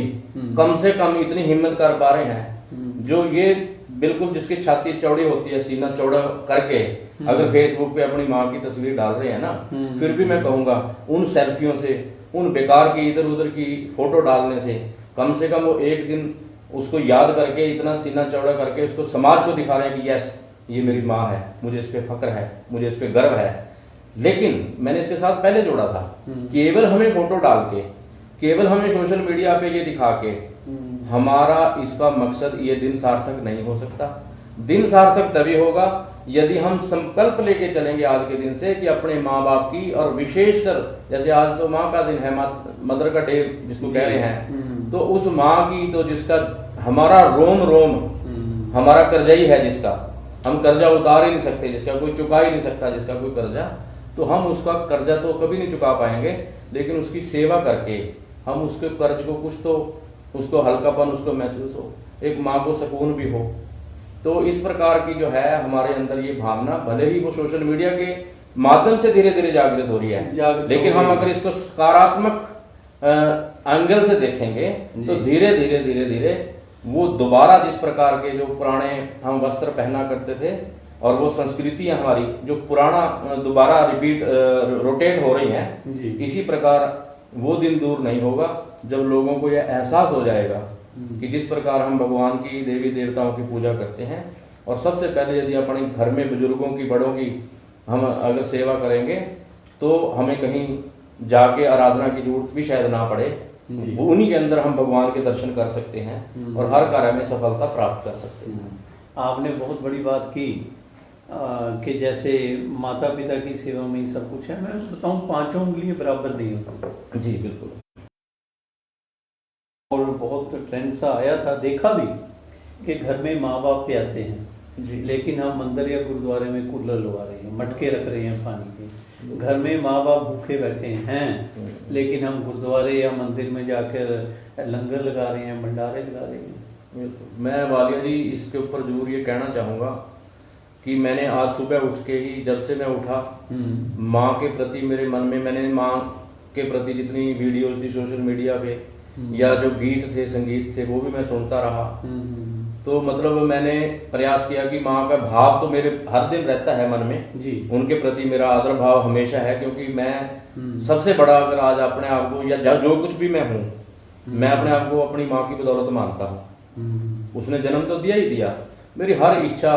कम से कम इतनी हिम्मत कर पा रहे हैं, जो ये बिल्कुल जिसकी छाती चौड़ी होती है, सीना चौड़ा करके अगर फेसबुक पे अपनी माँ की तस्वीर डाल रहे हैं ना, फिर भी मैं कहूंगा उन सेल्फियों से, उन बेकार की इधर उधर की फोटो डालने से कम वो एक दिन उसको याद करके, इतना सीना चौड़ा करके उसको समाज को दिखा रहे हैं कि यस ये मेरी माँ है, मुझे इस पे फक्र है, मुझे इस पे गर्व है। लेकिन मैंने इसके साथ पहले जोड़ा था, केवल हमें फोटो डाल के, केवल हमें सोशल मीडिया पे ये दिखा के हमारा इसका मकसद ये दिन सार्थक नहीं हो सकता। दिन सार्थक तभी होगा यदि हम संकल्प लेके चलेंगे आज के दिन से कि अपने माँ बाप की, और विशेषकर जैसे आज तो माँ का दिन है, मदर का डे जिसको कह रहे हैं, तो उस माँ की तो जिसका हमारा रोम रोम हमारा कर्जा ही है, जिसका हम कर्जा उतार ही नहीं सकते, जिसका कोई चुका ही नहीं सकता, जिसका कोई कर्जा, तो हम उसका कर्जा तो कभी नहीं चुका पाएंगे। लेकिन उसकी सेवा करके हम उसके कर्ज को कुछ तो उसको हल्कापन उसको महसूस हो, एक माँ को सुकून भी हो। तो इस प्रकार की जो है हमारे अंदर ये भावना, भले ही वो सोशल मीडिया के माध्यम से धीरे धीरे जागृत हो रही है, लेकिन हम अगर इसको सकारात्मक एंगल से देखेंगे तो धीरे धीरे धीरे धीरे वो दोबारा जिस प्रकार के जो पुराने हम वस्त्र पहना करते थे और वो संस्कृतियां हमारी जो पुराना दोबारा रिपीट रोटेट हो रही हैं, इसी प्रकार वो दिन दूर नहीं होगा जब लोगों को यह एहसास हो जाएगा कि जिस प्रकार हम भगवान की, देवी देवताओं की पूजा करते हैं, और सबसे पहले यदि अपने घर में बुजुर्गों की, बड़ों की हम अगर सेवा करेंगे तो हमें कहीं जाके आराधना की जरूरत भी शायद ना पड़े, उन्हीं के अंदर हम भगवान के दर्शन कर सकते हैं और हर कार्य में सफलता प्राप्त कर सकते हैं। आपने बहुत बड़ी बात की कि जैसे माता पिता की सेवा में ही सब कुछ है। मैं बताऊं, 5 उंगलियां बराबर नहीं होती। जी बिल्कुल। और बहुत ट्रेंड सा आया था, देखा भी कि घर में माँ बाप प्यासे हैं जी, लेकिन हम मंदिर या गुरुद्वारे में कूलर लगा रहे हैं, मटके रख रहे हैं पानी के। घर में माँ बाप भूखे बैठे हैं लेकिन हम गुरुद्वारे या मंदिर में जाकर लंगर लगा रहे हैं, भंडारे लगा रहे हैं। मैं वालिया जी इसके ऊपर जरूर ये कहना चाहूँगा कि मैंने आज सुबह उठ के ही, जब से मैं उठा, माँ के प्रति मेरे मन में, मैंने माँ के प्रति जितनी वीडियोस थी सोशल मीडिया पे या जो गीत थे, संगीत थे, वो भी मैं सुनता रहा। तो मतलब मैंने प्रयास किया कि माँ का भाव तो मेरे हर दिन रहता है मन में जी, उनके प्रति मेरा आदर भाव हमेशा है, क्योंकि मैं सबसे बड़ा अगर आज अपने आप को या जो कुछ भी मैं हूँ, मैं अपने आप को अपनी माँ की बदौलत मानता हूँ। उसने जन्म तो दिया ही दिया, मेरी हर इच्छा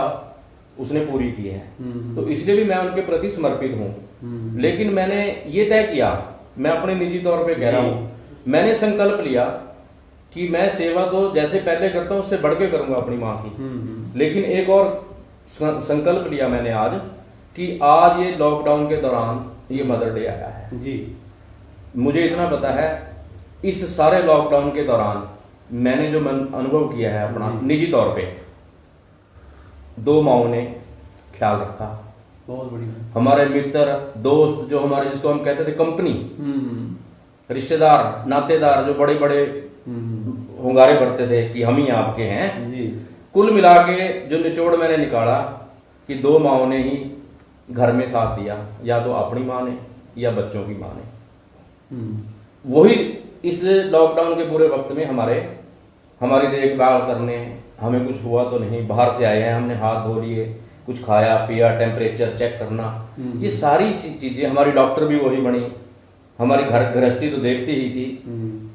उसने पूरी की है, तो इसलिए भी मैं उनके प्रति समर्पित हूँ। लेकिन मैंने ये तय किया, मैं अपने निजी तौर पे कह रहा हूँ, मैंने संकल्प लिया कि मैं सेवा तो जैसे पहले करता हूँ उससे बढ़ के करूंगा अपनी माँ की। लेकिन एक और संकल्प लिया मैंने आज कि आज ये लॉकडाउन के दौरान ये मदर डे आया है जी। मुझे इतना पता है, इस सारे लॉकडाउन के दौरान मैंने जो अनुभव किया है अपना निजी तौर पे, 2 माओं ने ख्याल रखा। बहुत बढ़िया। हमारे मित्र, दोस्त, जो हमारे जिसको हम कहते थे कंपनी, रिश्तेदार, नातेदार, जो बड़े बड़े हुंगारे भरते थे कि हम ही आपके हैं जी। कुल मिला के जो निचोड़ मैंने निकाला कि 2 माओं ने ही घर में साथ दिया, या तो अपनी माँ ने या बच्चों की माँ ने। वही इस लॉकडाउन के पूरे वक्त में हमारी देखभाल करने, हमें कुछ हुआ तो नहीं, बाहर से आए हैं, हमने हाथ धो लिए, कुछ खाया पिया, टेम्परेचर चेक करना, ये सारी चीजें, हमारी डॉक्टर भी वही बनी, हमारी घर गृहस्थी तो देखती ही थी।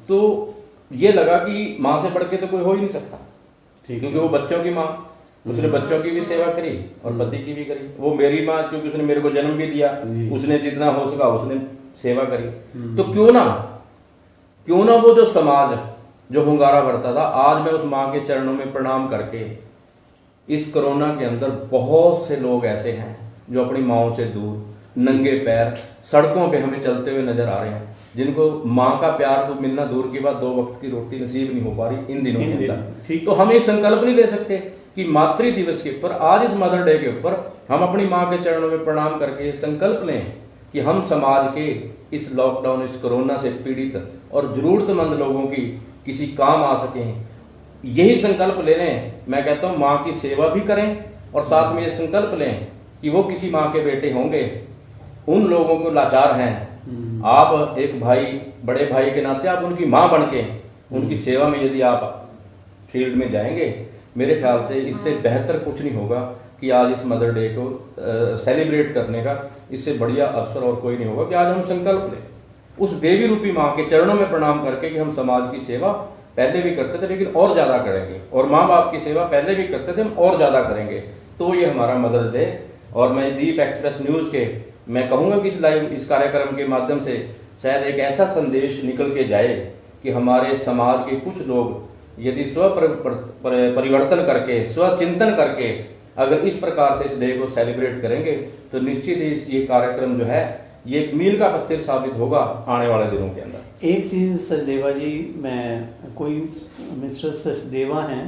तो ये लगा कि माँ से बढ़ के तो कोई हो ही नहीं सकता, क्योंकि वो बच्चों की माँ, उसने बच्चों की भी सेवा करी और पति की भी करी। वो मेरी माँ, क्योंकि उसने मेरे को जन्म भी दिया, उसने जितना हो सका उसने सेवा करी। तो क्यों ना वो जो समाज जो हुंगारा भरता था, आज मैं उस माँ के चरणों में प्रणाम करके, इस कोरोना के अंदर बहुत से लोग ऐसे हैं जो अपनी माँओं से दूर नंगे पैर सड़कों पे हमें चलते हुए नजर आ रहे हैं, जिनको माँ का प्यार तो मिलना दूर की बात, 2 वक्त की रोटी नसीब नहीं हो पा रही इन दिनों के अंदर। तो हम ये संकल्प नहीं ले सकते कि मातृ दिवस के ऊपर, आज इस मदर डे के ऊपर हम अपनी माँ के चरणों में प्रणाम करके संकल्प लें कि हम समाज के इस लॉकडाउन, इस कोरोना से पीड़ित और जरूरतमंद लोगों की किसी काम आ सकें। यही संकल्प ले लें। मैं कहता हूँ माँ की सेवा भी करें और साथ में ये संकल्प लें कि वो किसी माँ के बेटे होंगे, उन लोगों को लाचार हैं, आप एक भाई, बड़े भाई के नाते आप उनकी माँ बन के उनकी सेवा में यदि आप फील्ड में जाएंगे, मेरे ख्याल से इससे बेहतर कुछ नहीं होगा कि आज इस मदर डे को सेलिब्रेट करने का इससे बढ़िया अवसर और कोई नहीं होगा कि आज हम संकल्प लें उस देवी रूपी माँ के चरणों में प्रणाम करके कि हम समाज की सेवा पहले भी करते थे लेकिन और ज्यादा करेंगे, और माँ बाप की सेवा पहले भी करते थे हम और ज्यादा करेंगे। तो ये हमारा मदर्स डे, और मैं दीप एक्सप्रेस न्यूज के मैं कहूंगा कि इस कार्यक्रम के माध्यम से शायद एक ऐसा संदेश निकल के जाए कि हमारे समाज के कुछ लोग यदि स्व परिवर्तन करके, स्व चिंतन करके अगर इस प्रकार से इस डे को सेलिब्रेट करेंगे तो निश्चित ही ये कार्यक्रम जो है ये एक मील का पत्थर साबित होगा आने वाले दिनों के अंदर। एक चीज़ सचदेवा जी, मैं कोई मिस्टर सचदेवा हैं,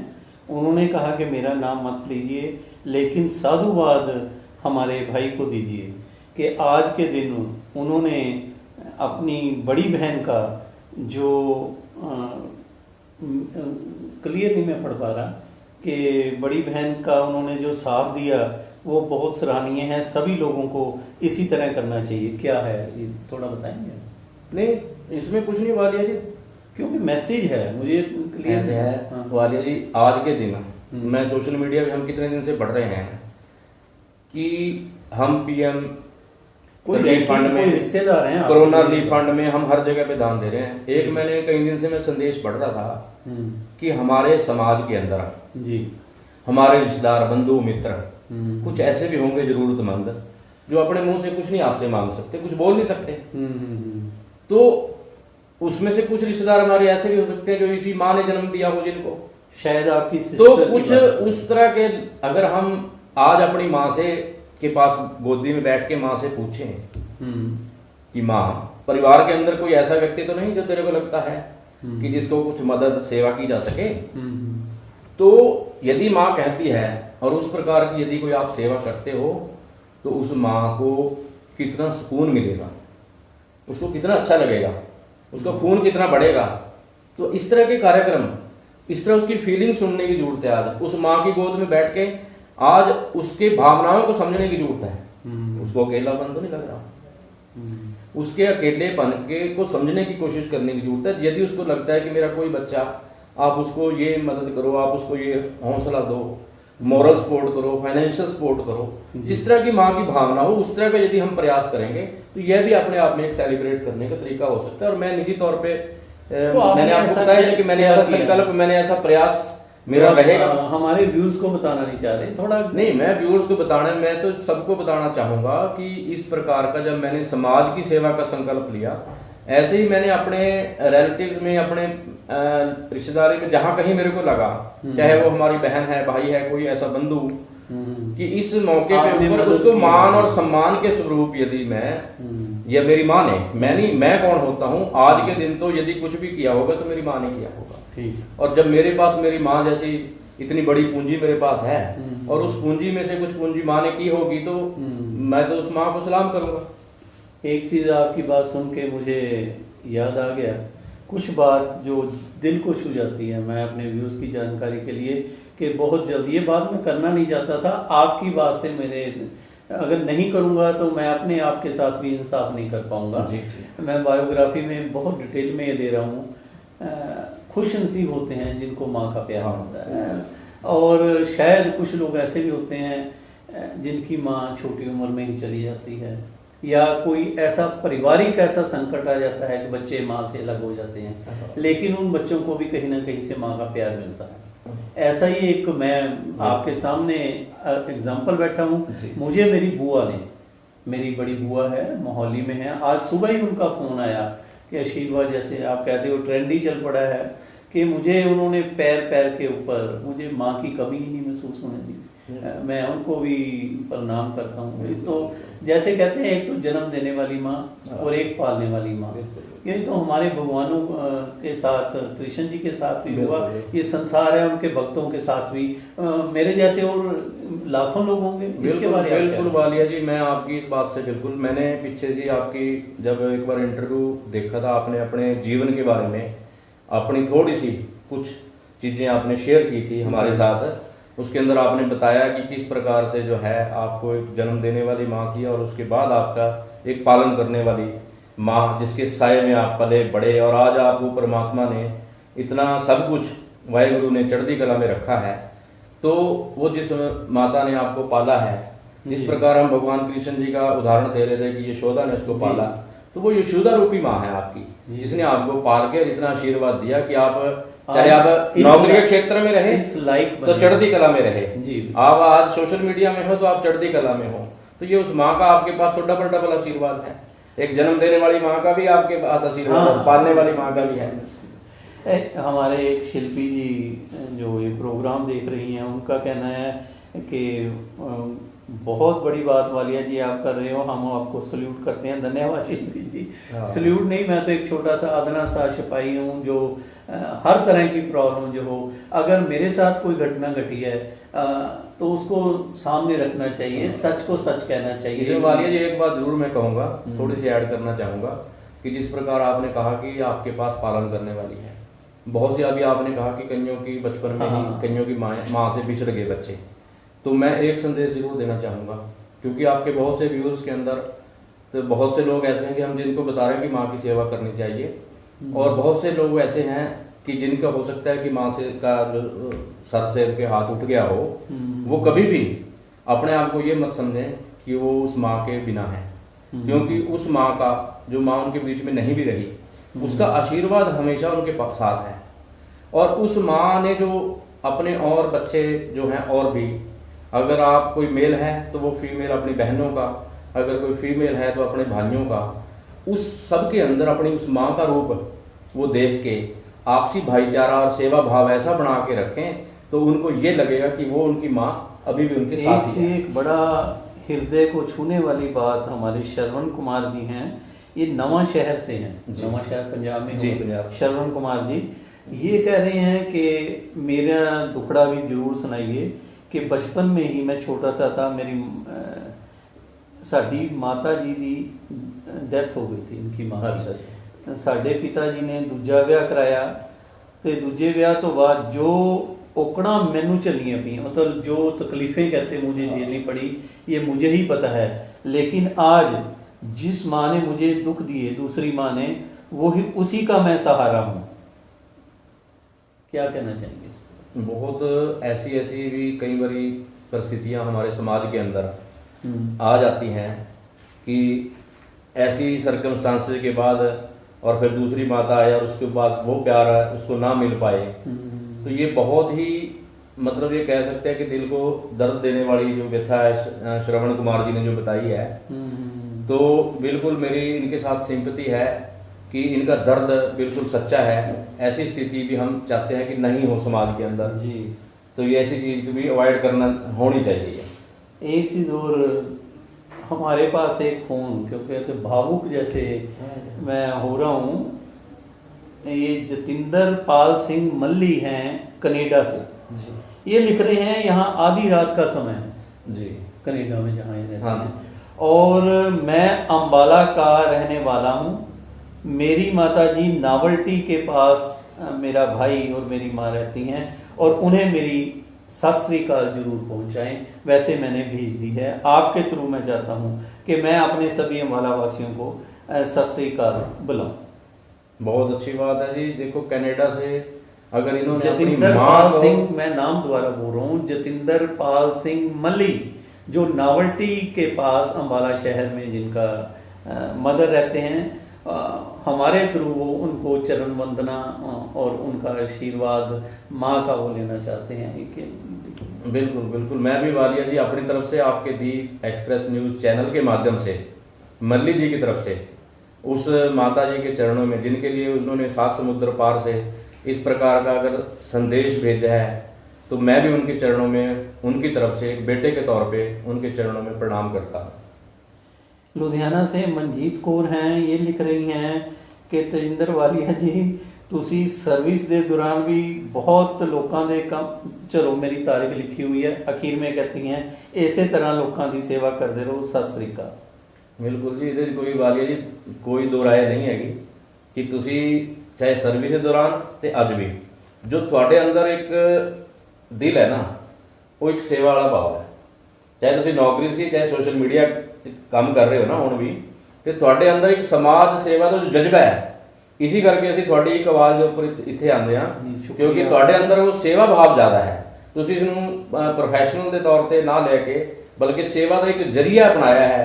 उन्होंने कहा कि मेरा नाम मत लीजिए लेकिन साधुवाद हमारे भाई को दीजिए कि आज के दिन उन्होंने अपनी बड़ी बहन का जो क्लियर नहीं मैं पढ़ पा रहा कि बड़ी बहन का उन्होंने जो साथ दिया वो बहुत सराहनीय है, सभी लोगों को इसी तरह करना चाहिए। क्या है ये थोड़ा बताएंगे? नहीं, इसमें कुछ नहीं वालिया जी, क्योंकि मैसेज है मुझे क्लियर ऐसे है। हाँ। वालिया जी, आज के दिन मैं सोशल मीडिया में हम कितने दिन से पढ़ रहे हैं कि हम पीएम रिलीफ फंड में, रिश्तेदार हैं, कोरोना रिलीफ फंड में हम हर जगह पे दान दे रहे हैं। एक मैंने कई दिन से मैं संदेश पढ़ रहा था कि हमारे समाज के अंदर जी हमारे रिश्तेदार, बंधु, मित्र कुछ ऐसे भी होंगे जरूरतमंद जो अपने मुंह से कुछ नहीं आपसे मांग सकते, कुछ बोल नहीं सकते। तो उसमें से कुछ रिश्तेदार हमारे ऐसे भी हो सकते हैं जो इसी माँ ने जन्म दिया हो जिनको, शायद आपकी तो कुछ उस तरह के, अगर हम आज अपनी माँ से के पास गोदी में बैठ के माँ से पूछें कि माँ, परिवार के अंदर कोई ऐसा व्यक्ति तो नहीं जो तेरे को लगता है कि जिसको कुछ मदद सेवा की जा सके, तो यदि माँ कहती है और उस प्रकार की यदि कोई आप सेवा करते हो तो उस माँ को कितना सुकून मिलेगा, उसको कितना अच्छा लगेगा, उसका खून कितना बढ़ेगा। तो इस तरह के कार्यक्रम, इस तरह उसकी फीलिंग सुनने की जरूरत है। आज उस माँ की गोद में बैठ के आज उसके भावनाओं को समझने की जरूरत है। उसको अकेलापन तो नहीं लग रहा, उसके अकेलेपन के को समझने की कोशिश करने की जरूरत है। यदि उसको लगता है कि मेरा कोई बच्चा, आप उसको ये मदद करो, आप उसको ये हौसला दो, मॉरल सपोर्ट करो, फाइनेंशियल सपोर्ट करो, जिस तरह की माँ की भावना हो उस तरह का यदि हम प्रयास करेंगे तो यह भी अपने आप में एक सेलिब्रेट करने का तरीका हो सकता है। और मैं निजी तौर पे मैंने आपको बताया कि मैंने ऐसा संकल्प, मैंने ऐसा प्रयास मेरा रहेगा। हमारे व्यूज को बताना नहीं चाह रहे थोड़ा? नहीं, मैं व्यूअर्स को बताना, मैं तो सबको बताना चाहूंगा कि इस प्रकार का जब मैंने समाज की सेवा का संकल्प लिया, ऐसे ही मैंने अपने रिलेटिव्स में, अपने रिश्तेदारी में जहां कहीं मेरे को लगा, चाहे वो हमारी बहन है, भाई है, कोई ऐसा बंधु, कि इस मौके पे ऊपर उसको मान और सम्मान के स्वरूप यदि मैं, या मेरी माँ ने, मैं कौन होता हूँ आज के दिन, तो यदि कुछ भी किया होगा तो मेरी माँ ने किया होगा। और जब मेरे पास मेरी माँ जैसी इतनी बड़ी पूंजी मेरे पास है और उस पूंजी में से कुछ पूंजी माँ ने की होगी तो मैं तो उस माँ को सलाम करूंगा। एक चीज आपकी बात सुन के मुझे याद आ गया, कुछ बात जो दिल को छू जाती है। मैं अपने व्यूज की जानकारी के लिए कि बहुत जल्द, ये बात मैं करना नहीं चाहता था, आपकी बात से मेरे, अगर नहीं करूंगा तो मैं अपने आप के साथ भी इंसाफ नहीं कर पाऊंगा। मैं बायोग्राफी में बहुत डिटेल में ये दे रहा हूँ। खुश नसीब होते हैं जिनको माँ का प्यार होता है, और शायद कुछ लोग ऐसे भी होते हैं जिनकी माँ छोटी उम्र में ही चली जाती है, या कोई ऐसा पारिवारिक ऐसा संकट आ जाता है कि बच्चे माँ से अलग हो जाते हैं, लेकिन उन बच्चों को भी कहीं ना कहीं से माँ का प्यार मिलता है। ऐसा ही एक मैं आपके सामने एग्जांपल बैठा हूँ। जी। मुझे मेरी बुआ ने, मेरी बड़ी बुआ है, मोहाली में है, आज सुबह ही उनका फ़ोन आया कि आशीर्वाद, जैसे आप कहते हो ट्रेंड ही चल पड़ा है, कि मुझे उन्होंने पैर पैर के ऊपर मुझे माँ की कमी ही नहीं महसूस होने दी। मैं उनको भी प्रणाम करता हूँ। तो जैसे कहते हैं, एक तो जन्म देने वाली माँ और एक पालने वाली माँ, ये तो हमारे भगवानों के साथ, कृष्ण जी के साथ भी हुआ, ये संसार है उनके भक्तों के साथ भी, मेरे जैसे और लाखों लोग होंगे। इसके बारे में बिल्कुल वालिया जी, मैं आपकी इस बात से बिल्कुल, मैंने पीछे जी आपकी जब एक बार इंटरव्यू देखा था, आपने अपने जीवन के बारे में अपनी थोड़ी सी कुछ चीज़ें आपने शेयर की थी हमारे साथ। उसके अंदर आपने बताया कि किस प्रकार से जो है आपको एक जन्म देने वाली माँ थी और उसके बाद आपका एक पालन करने वाली माँ, जिसके साये में आप पले बड़े, और आज आपको परमात्मा ने इतना सब कुछ वाहिगुरु ने चढ़ती कला में रखा है। तो वो जिस माता ने आपको पाला है, जिस प्रकार हम भगवान कृष्ण जी का उदाहरण दे रहे थे कि यशोदा ने उसको पाला, तो वो यशोदा रूपी माँ है आपकी, जिसने आपको पाल के इतना आशीर्वाद दिया कि आप चाहे आप नौकरी के क्षेत्र में रहे इस लाइक तो चढ़ती कला में रहे जी, आप आज सोशल मीडिया में हो तो आप चढ़ती कला में हो। तो ये उस माँ का आपके पास तो डबल डबल आशीर्वाद है। एक जन्म देने वाली माँ का भी आपके पास आशीर्वाद है, पालने वाली माँ का भी है। हमारे एक शिल्पी जी जो ये प्रोग्राम देख रही हैं, उनका कहना है कि बहुत बड़ी बात वालिया जी आप कर रहे हो, हम आपको सल्यूट करते हैं। धन्यवाद शिल्पी जी। सल्यूट नहीं, मैं तो एक छोटा सा अदना सा सिपाही हूँ जो हर तरह की प्रॉब्लम जो हो, अगर मेरे साथ कोई घटना घटी है तो उसको सामने रखना चाहिए, सच को सच कहना चाहिए। इसमें वालिया जी एक बात जरूर मैं कहूँगा, थोड़ी सी ऐड करना चाहूँगा कि जिस प्रकार आपने कहा कि आपके पास पालन करने वाली है, बहुत सी अभी आपने कहा कि कईयों की बचपन में ही कईयों की माँ से बिछड़ गए बच्चे, तो मैं एक संदेश जरूर देना चाहूँगा, क्योंकि आपके बहुत से व्यूअर्स के अंदर तो बहुत से लोग ऐसे हैं कि हम जिनको बता रहे हैं कि माँ की सेवा करनी चाहिए, और बहुत से लोग ऐसे हैं कि जिनका हो सकता है कि माँ से का जो सर से उनके हाथ उठ गया हो, वो कभी भी अपने आप को ये मत समझें कि वो उस माँ के बिना है, क्योंकि उस माँ का जो माँ उनके बीच में नहीं भी रही, उसका आशीर्वाद हमेशा उनके साथ है। और उस माँ ने जो अपने और बच्चे जो हैं, और भी अगर आप कोई मेल है तो वो फीमेल अपनी बहनों का, अगर कोई फीमेल है तो अपने भाइयों का, उस सब के अंदर अपनी उस माँ का रूप वो देख के आपसी भाईचारा और सेवा भाव ऐसा बना के रखें तो उनको ये लगेगा कि वो उनकी माँ अभी भी उनके साथ ही है। एक बड़ा हृदय को छूने वाली बात हमारे श्रवण कुमार जी हैं, ये नवा शहर से हैं, नवा शहर पंजाब में जी, पंजाब। श्रवण कुमार जी ये कह रहे हैं कि मेरा दुखड़ा भी जरूर सुनाइए कि बचपन में ही मैं छोटा सा था, मेरी साडी माता जी की डेथ हो गई थी, इनकी माँ। अच्छा। साडे पिता जी ने दूजा विआह कराया, तो दूजे विआह तो बाद जो औकड़ा मैनू चलियाँ पी, मतलब जो तकलीफें कहते मुझे झेलनी पड़ी, ये मुझे ही पता है। लेकिन आज जिस माँ ने मुझे दुख दिए, दूसरी माँ ने, वो ही उसी का मैं सहारा हूँ। क्या कहना चाहेंगे? बहुत ऐसी ऐसी भी कई बारी परिस्थितियां हमारे समाज के अंदर आ जाती हैं कि ऐसी सर्कमस्टांसेस के बाद और फिर दूसरी माता आए और उसके पास वो प्यार है उसको ना मिल पाए, तो ये बहुत ही मतलब ये कह सकते हैं कि दिल को दर्द देने वाली जो व्यथा है श्रवण कुमार जी ने जो बताई है, तो बिल्कुल मेरी इनके साथ सिंपैथी है कि इनका दर्द बिल्कुल सच्चा है। ऐसी स्थिति भी हम चाहते हैं कि नहीं हो समाज के अंदर जी, तो ये ऐसी चीज़ को भी अवॉइड करना होनी चाहिए। एक चीज़ और, हमारे पास एक फ़ोन, क्योंकि तो भावुक जैसे मैं हो रहा हूँ, ये जतिंदर पाल सिंह मल्ली हैं कनाडा से जी। ये लिख रहे हैं यहाँ आधी रात का समय है जी, कनाडा में जहाँ ये रहते हैं, और मैं अम्बाला का रहने वाला हूँ। मेरी माताजी नावल्टी के पास मेरा भाई और मेरी माँ रहती हैं, और उन्हें मेरी सत श्री अकाल जरूर पहुँचाएं। वैसे मैंने भेज दी है, आपके थ्रू मैं चाहता हूँ कि मैं अपने सभी अम्बाला वासियों को सत श्री अकाल बुलाऊं। बहुत अच्छी बात है जी। देखो कनाडा से अगर इन्होंने जतिंदर पाल सिंह, मैं नाम दोबारा बोल रहा हूँ, जतिंदर पाल सिंह मल्ली, जो नावल्टी के पास अम्बाला शहर में जिनका मदर रहते हैं, हमारे थ्रू वो उनको चरण वंदना और उनका आशीर्वाद माँ का वो लेना चाहते हैं कि बिल्कुल बिल्कुल, मैं भी वालिया जी अपनी तरफ से आपके दीप एक्सप्रेस न्यूज़ चैनल के माध्यम से मल्ली जी की तरफ से उस माता जी के चरणों में, जिनके लिए उन्होंने 7 समुद्र पार से इस प्रकार का अगर संदेश भेजा है, तो मैं भी उनके चरणों में उनकी तरफ से एक बेटे के तौर पे उनके चरणों में प्रणाम करता हूँ। लुधियाना से मनजीत कौर हैं, ये लिख रही हैं कि तजिंदर वालिया जी ਤੁਸੀਂ सर्विस के दौरान भी बहुत लोगों के काम, चलो मेरी तारीफ लिखी हुई है, अखीर में कहती हैं इसे तरह लोगों की सेवा करते रहो, सत श्री अकाल। बिल्कुल जी, ये कोई वालिया जी कोई दो राय नहीं हैगी कि ਤੁਸੀਂ चाहे सर्विस के दौरान ते अज भी जो ਤੁਹਾਡੇ अंदर एक दिल है ना, वो एक सेवा वाला भाव है। चाहे ਤੁਸੀਂ नौकरी से चाहे सोशल मीडिया काम कर रहे हो ना हुण भी, ਤੇ ਤੁਹਾਡੇ अंदर एक समाज सेवा का जो जज्बा है, इसी करके ਅਸੀਂ ਤੁਹਾਡੀ ਇੱਕ ਆਵਾਜ਼ ਦੇ ਉੱਪਰ ਇੱਥੇ ਆਉਂਦੇ ਹਾਂ, ਕਿਉਂਕਿ ਤੁਹਾਡੇ ਅੰਦਰ ਉਹ ਸੇਵਾ ਭਾਵ ਜ਼ਿਆਦਾ ਹੈ। ਤੁਸੀਂ ਇਸ ਨੂੰ ਪ੍ਰੋਫੈਸ਼ਨਲ ਦੇ ਤੌਰ ਤੇ ਨਾ ਲੈ ਕੇ ਬਲਕਿ ਸੇਵਾ ਦਾ ਇੱਕ ਜਰੀਆ ਬਣਾਇਆ ਹੈ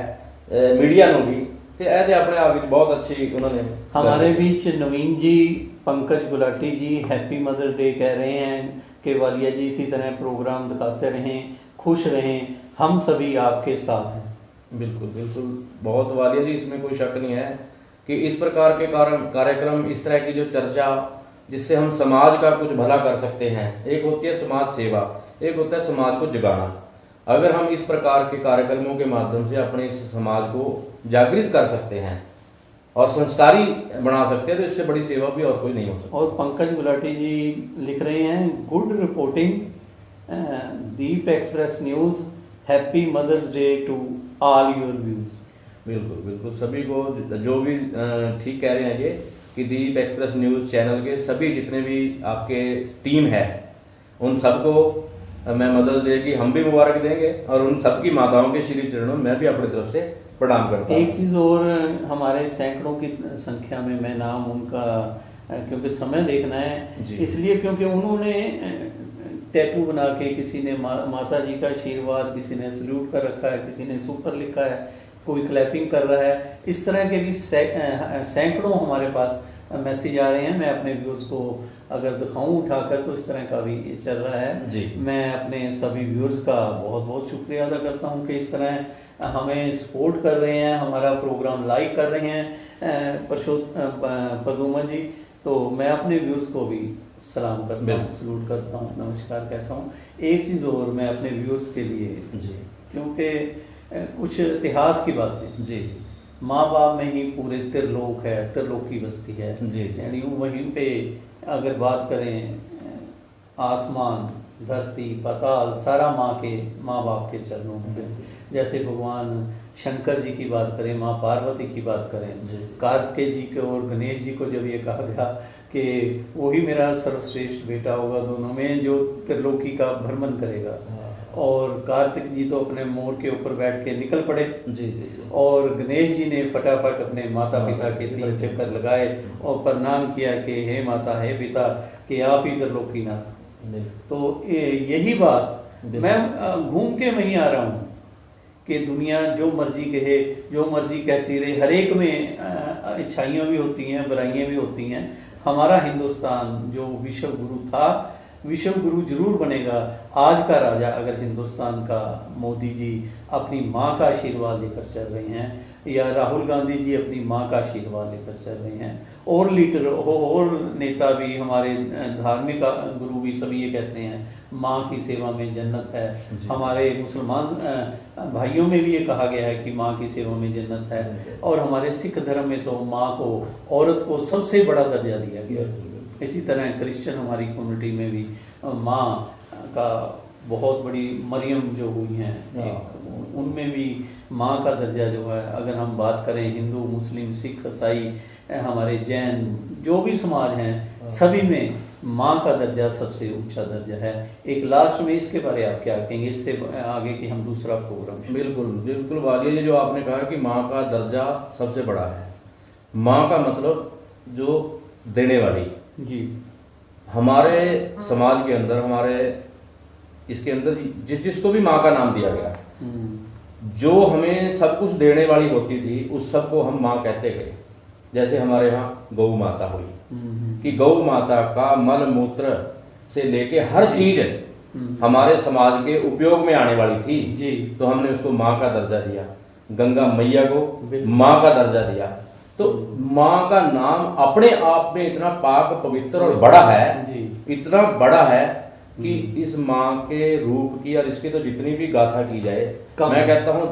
मीडिया ਨੂੰ भी, ਤੇ ਇਹ ਤੇ ਆਪਣੇ ਆਪ ਵਿੱਚ ਬਹੁਤ अच्छी उन्होंने। हमारे बीच नवीन जी, पंकज गुलाटी जी हैप्पी मदर्स डे कह रहे हैं कि वालिया जी इसी तरह प्रोग्राम दिखाते रहें, खुश रहें, हम सभी आपके साथ हैं। बिल्कुल बिल्कुल, बहुत वालिया जी, इसमें कोई शक नहीं है कि इस प्रकार के कार्यक्रम, इस तरह की जो चर्चा जिससे हम समाज का कुछ भला कर सकते हैं, एक होती है समाज सेवा, एक होता है समाज को जगाना। अगर हम इस प्रकार के कार्यक्रमों के माध्यम से अपने इस समाज को जागृत कर सकते हैं और संस्कारी बना सकते हैं, तो इससे बड़ी सेवा भी और कोई नहीं हो सकती। और पंकज गुलाटी जी लिख रहे हैं good reporting, Deep express news, happy mothers day to all your views. बिल्कुल बिल्कुल, सभी को जो भी ठीक कह रहे हैं ये कि दीप एक्सप्रेस न्यूज़ चैनल के सभी जितने भी आपके टीम है, उन सबको मैं मदर्स डे की हम भी मुबारक देंगे और उन सबकी माताओं के श्री चरणों में मैं भी अपनी तरफ से प्रणाम करता हूँ। एक चीज़ और, हमारे सैकड़ों की संख्या में मैं नाम उनका, क्योंकि समय देखना है इसलिए, क्योंकि उन्होंने टैटू बना के किसी ने माता जी का आशीर्वाद, किसी ने सल्यूट कर रखा है, किसी ने सुपर लिखा है, कोई क्लैपिंग कर रहा है, इस तरह के भी सैकड़ों हमारे पास मैसेज आ रहे हैं। मैं अपने व्यूअर्स को अगर दिखाऊं उठाकर तो इस तरह का भी ये चल रहा है जी। मैं अपने सभी व्यूअर्स का बहुत बहुत शुक्रिया अदा करता हूं कि इस तरह हमें सपोर्ट कर रहे हैं, हमारा प्रोग्राम लाइक कर रहे हैं। प्रदुमन जी, तो मैं अपने व्यूअर्स को भी सलाम करता हूँ, सलूट करता हूँ, नमस्कार कहता हूँ। एक चीज़ और मैं अपने व्यूअर्स के लिए जी, क्योंकि कुछ इतिहास की बातें जी, माँ बाप में ही पूरे त्रिलोक है, त्रिलोक की बस्ती है जी, यानी वहीं पे अगर बात करें आसमान, धरती, पाताल, सारा माँ बाप के चरणों में। जैसे भगवान शंकर जी की बात करें, माँ पार्वती की बात करें, कार्तिकेय जी को और गणेश जी को जब ये कहा गया कि वही मेरा सर्वश्रेष्ठ बेटा होगा दोनों में, जो त्रिलोकी का भ्रमण करेगा, और कार्तिक जी तो अपने मोर के ऊपर बैठ के निकल पड़े जी, और गणेश जी ने फटाफट अपने माता पिता के 3 चक्कर लगाए और प्रणाम किया कि हे माता, हे पिता, कि आप ही त्रिलोकीनाथ। तो यही बात मैं घूम के वहीं आ रहा हूँ कि दुनिया जो मर्जी कहे, जो मर्जी कहती रहे, हर एक में अच्छाइयाँ भी होती हैं, बुराइयाँ भी होती हैं। हमारा हिंदुस्तान जो विश्व गुरु था, विश्व गुरु जरूर बनेगा। आज का राजा अगर हिंदुस्तान का मोदी जी अपनी माँ का आशीर्वाद लेकर चल रहे हैं, या राहुल गांधी जी अपनी माँ का आशीर्वाद लेकर चल रहे हैं, और लीडर और नेता भी, हमारे धार्मिक गुरु भी सभी ये कहते हैं माँ की सेवा में जन्नत है। हमारे मुसलमान भाइयों में भी ये कहा गया है कि माँ की सेवा में जन्नत है, और हमारे सिख धर्म में तो माँ को, औरत को सबसे बड़ा दर्जा दिया गया। इसी तरह क्रिश्चियन हमारी कम्युनिटी में भी माँ का बहुत बड़ी, मरियम जो हुई हैं उनमें भी माँ का दर्जा जो है, अगर हम बात करें हिंदू, मुस्लिम, सिख, ईसाई, हमारे जैन, जो भी समाज हैं, सभी में माँ का दर्जा सबसे ऊंचा दर्जा है। एक लास्ट में इसके बारे आप क्या कहेंगे, इससे आगे कि हम दूसरा प्रोग्राम। बिल्कुल बिल्कुल वालिया जी, जो आपने कहा कि माँ का दर्जा सबसे बड़ा है, माँ का मतलब जो देने वाली जी, हमारे समाज के अंदर, हमारे इसके अंदर जिसको भी माँ का नाम दिया गया, जो हमें सब कुछ देने वाली होती थी, उस सब को हम माँ कहते गए। जैसे हमारे यहाँ गौ माता हुई कि गौ माता का मल मूत्र से लेके हर चीज हमारे समाज के उपयोग में आने वाली थी जी। तो हमने उसको माँ का दर्जा दिया, गंगा मैया को माँ का दर्जा दिया। तो माँ का नाम अपने आप में इतना पाक पवित्र और बड़ा है जी। इतना बड़ा है कि इस माँ के रूप की और इसकी तो जितनी भी गाथा की जाए मैं कहता हूँ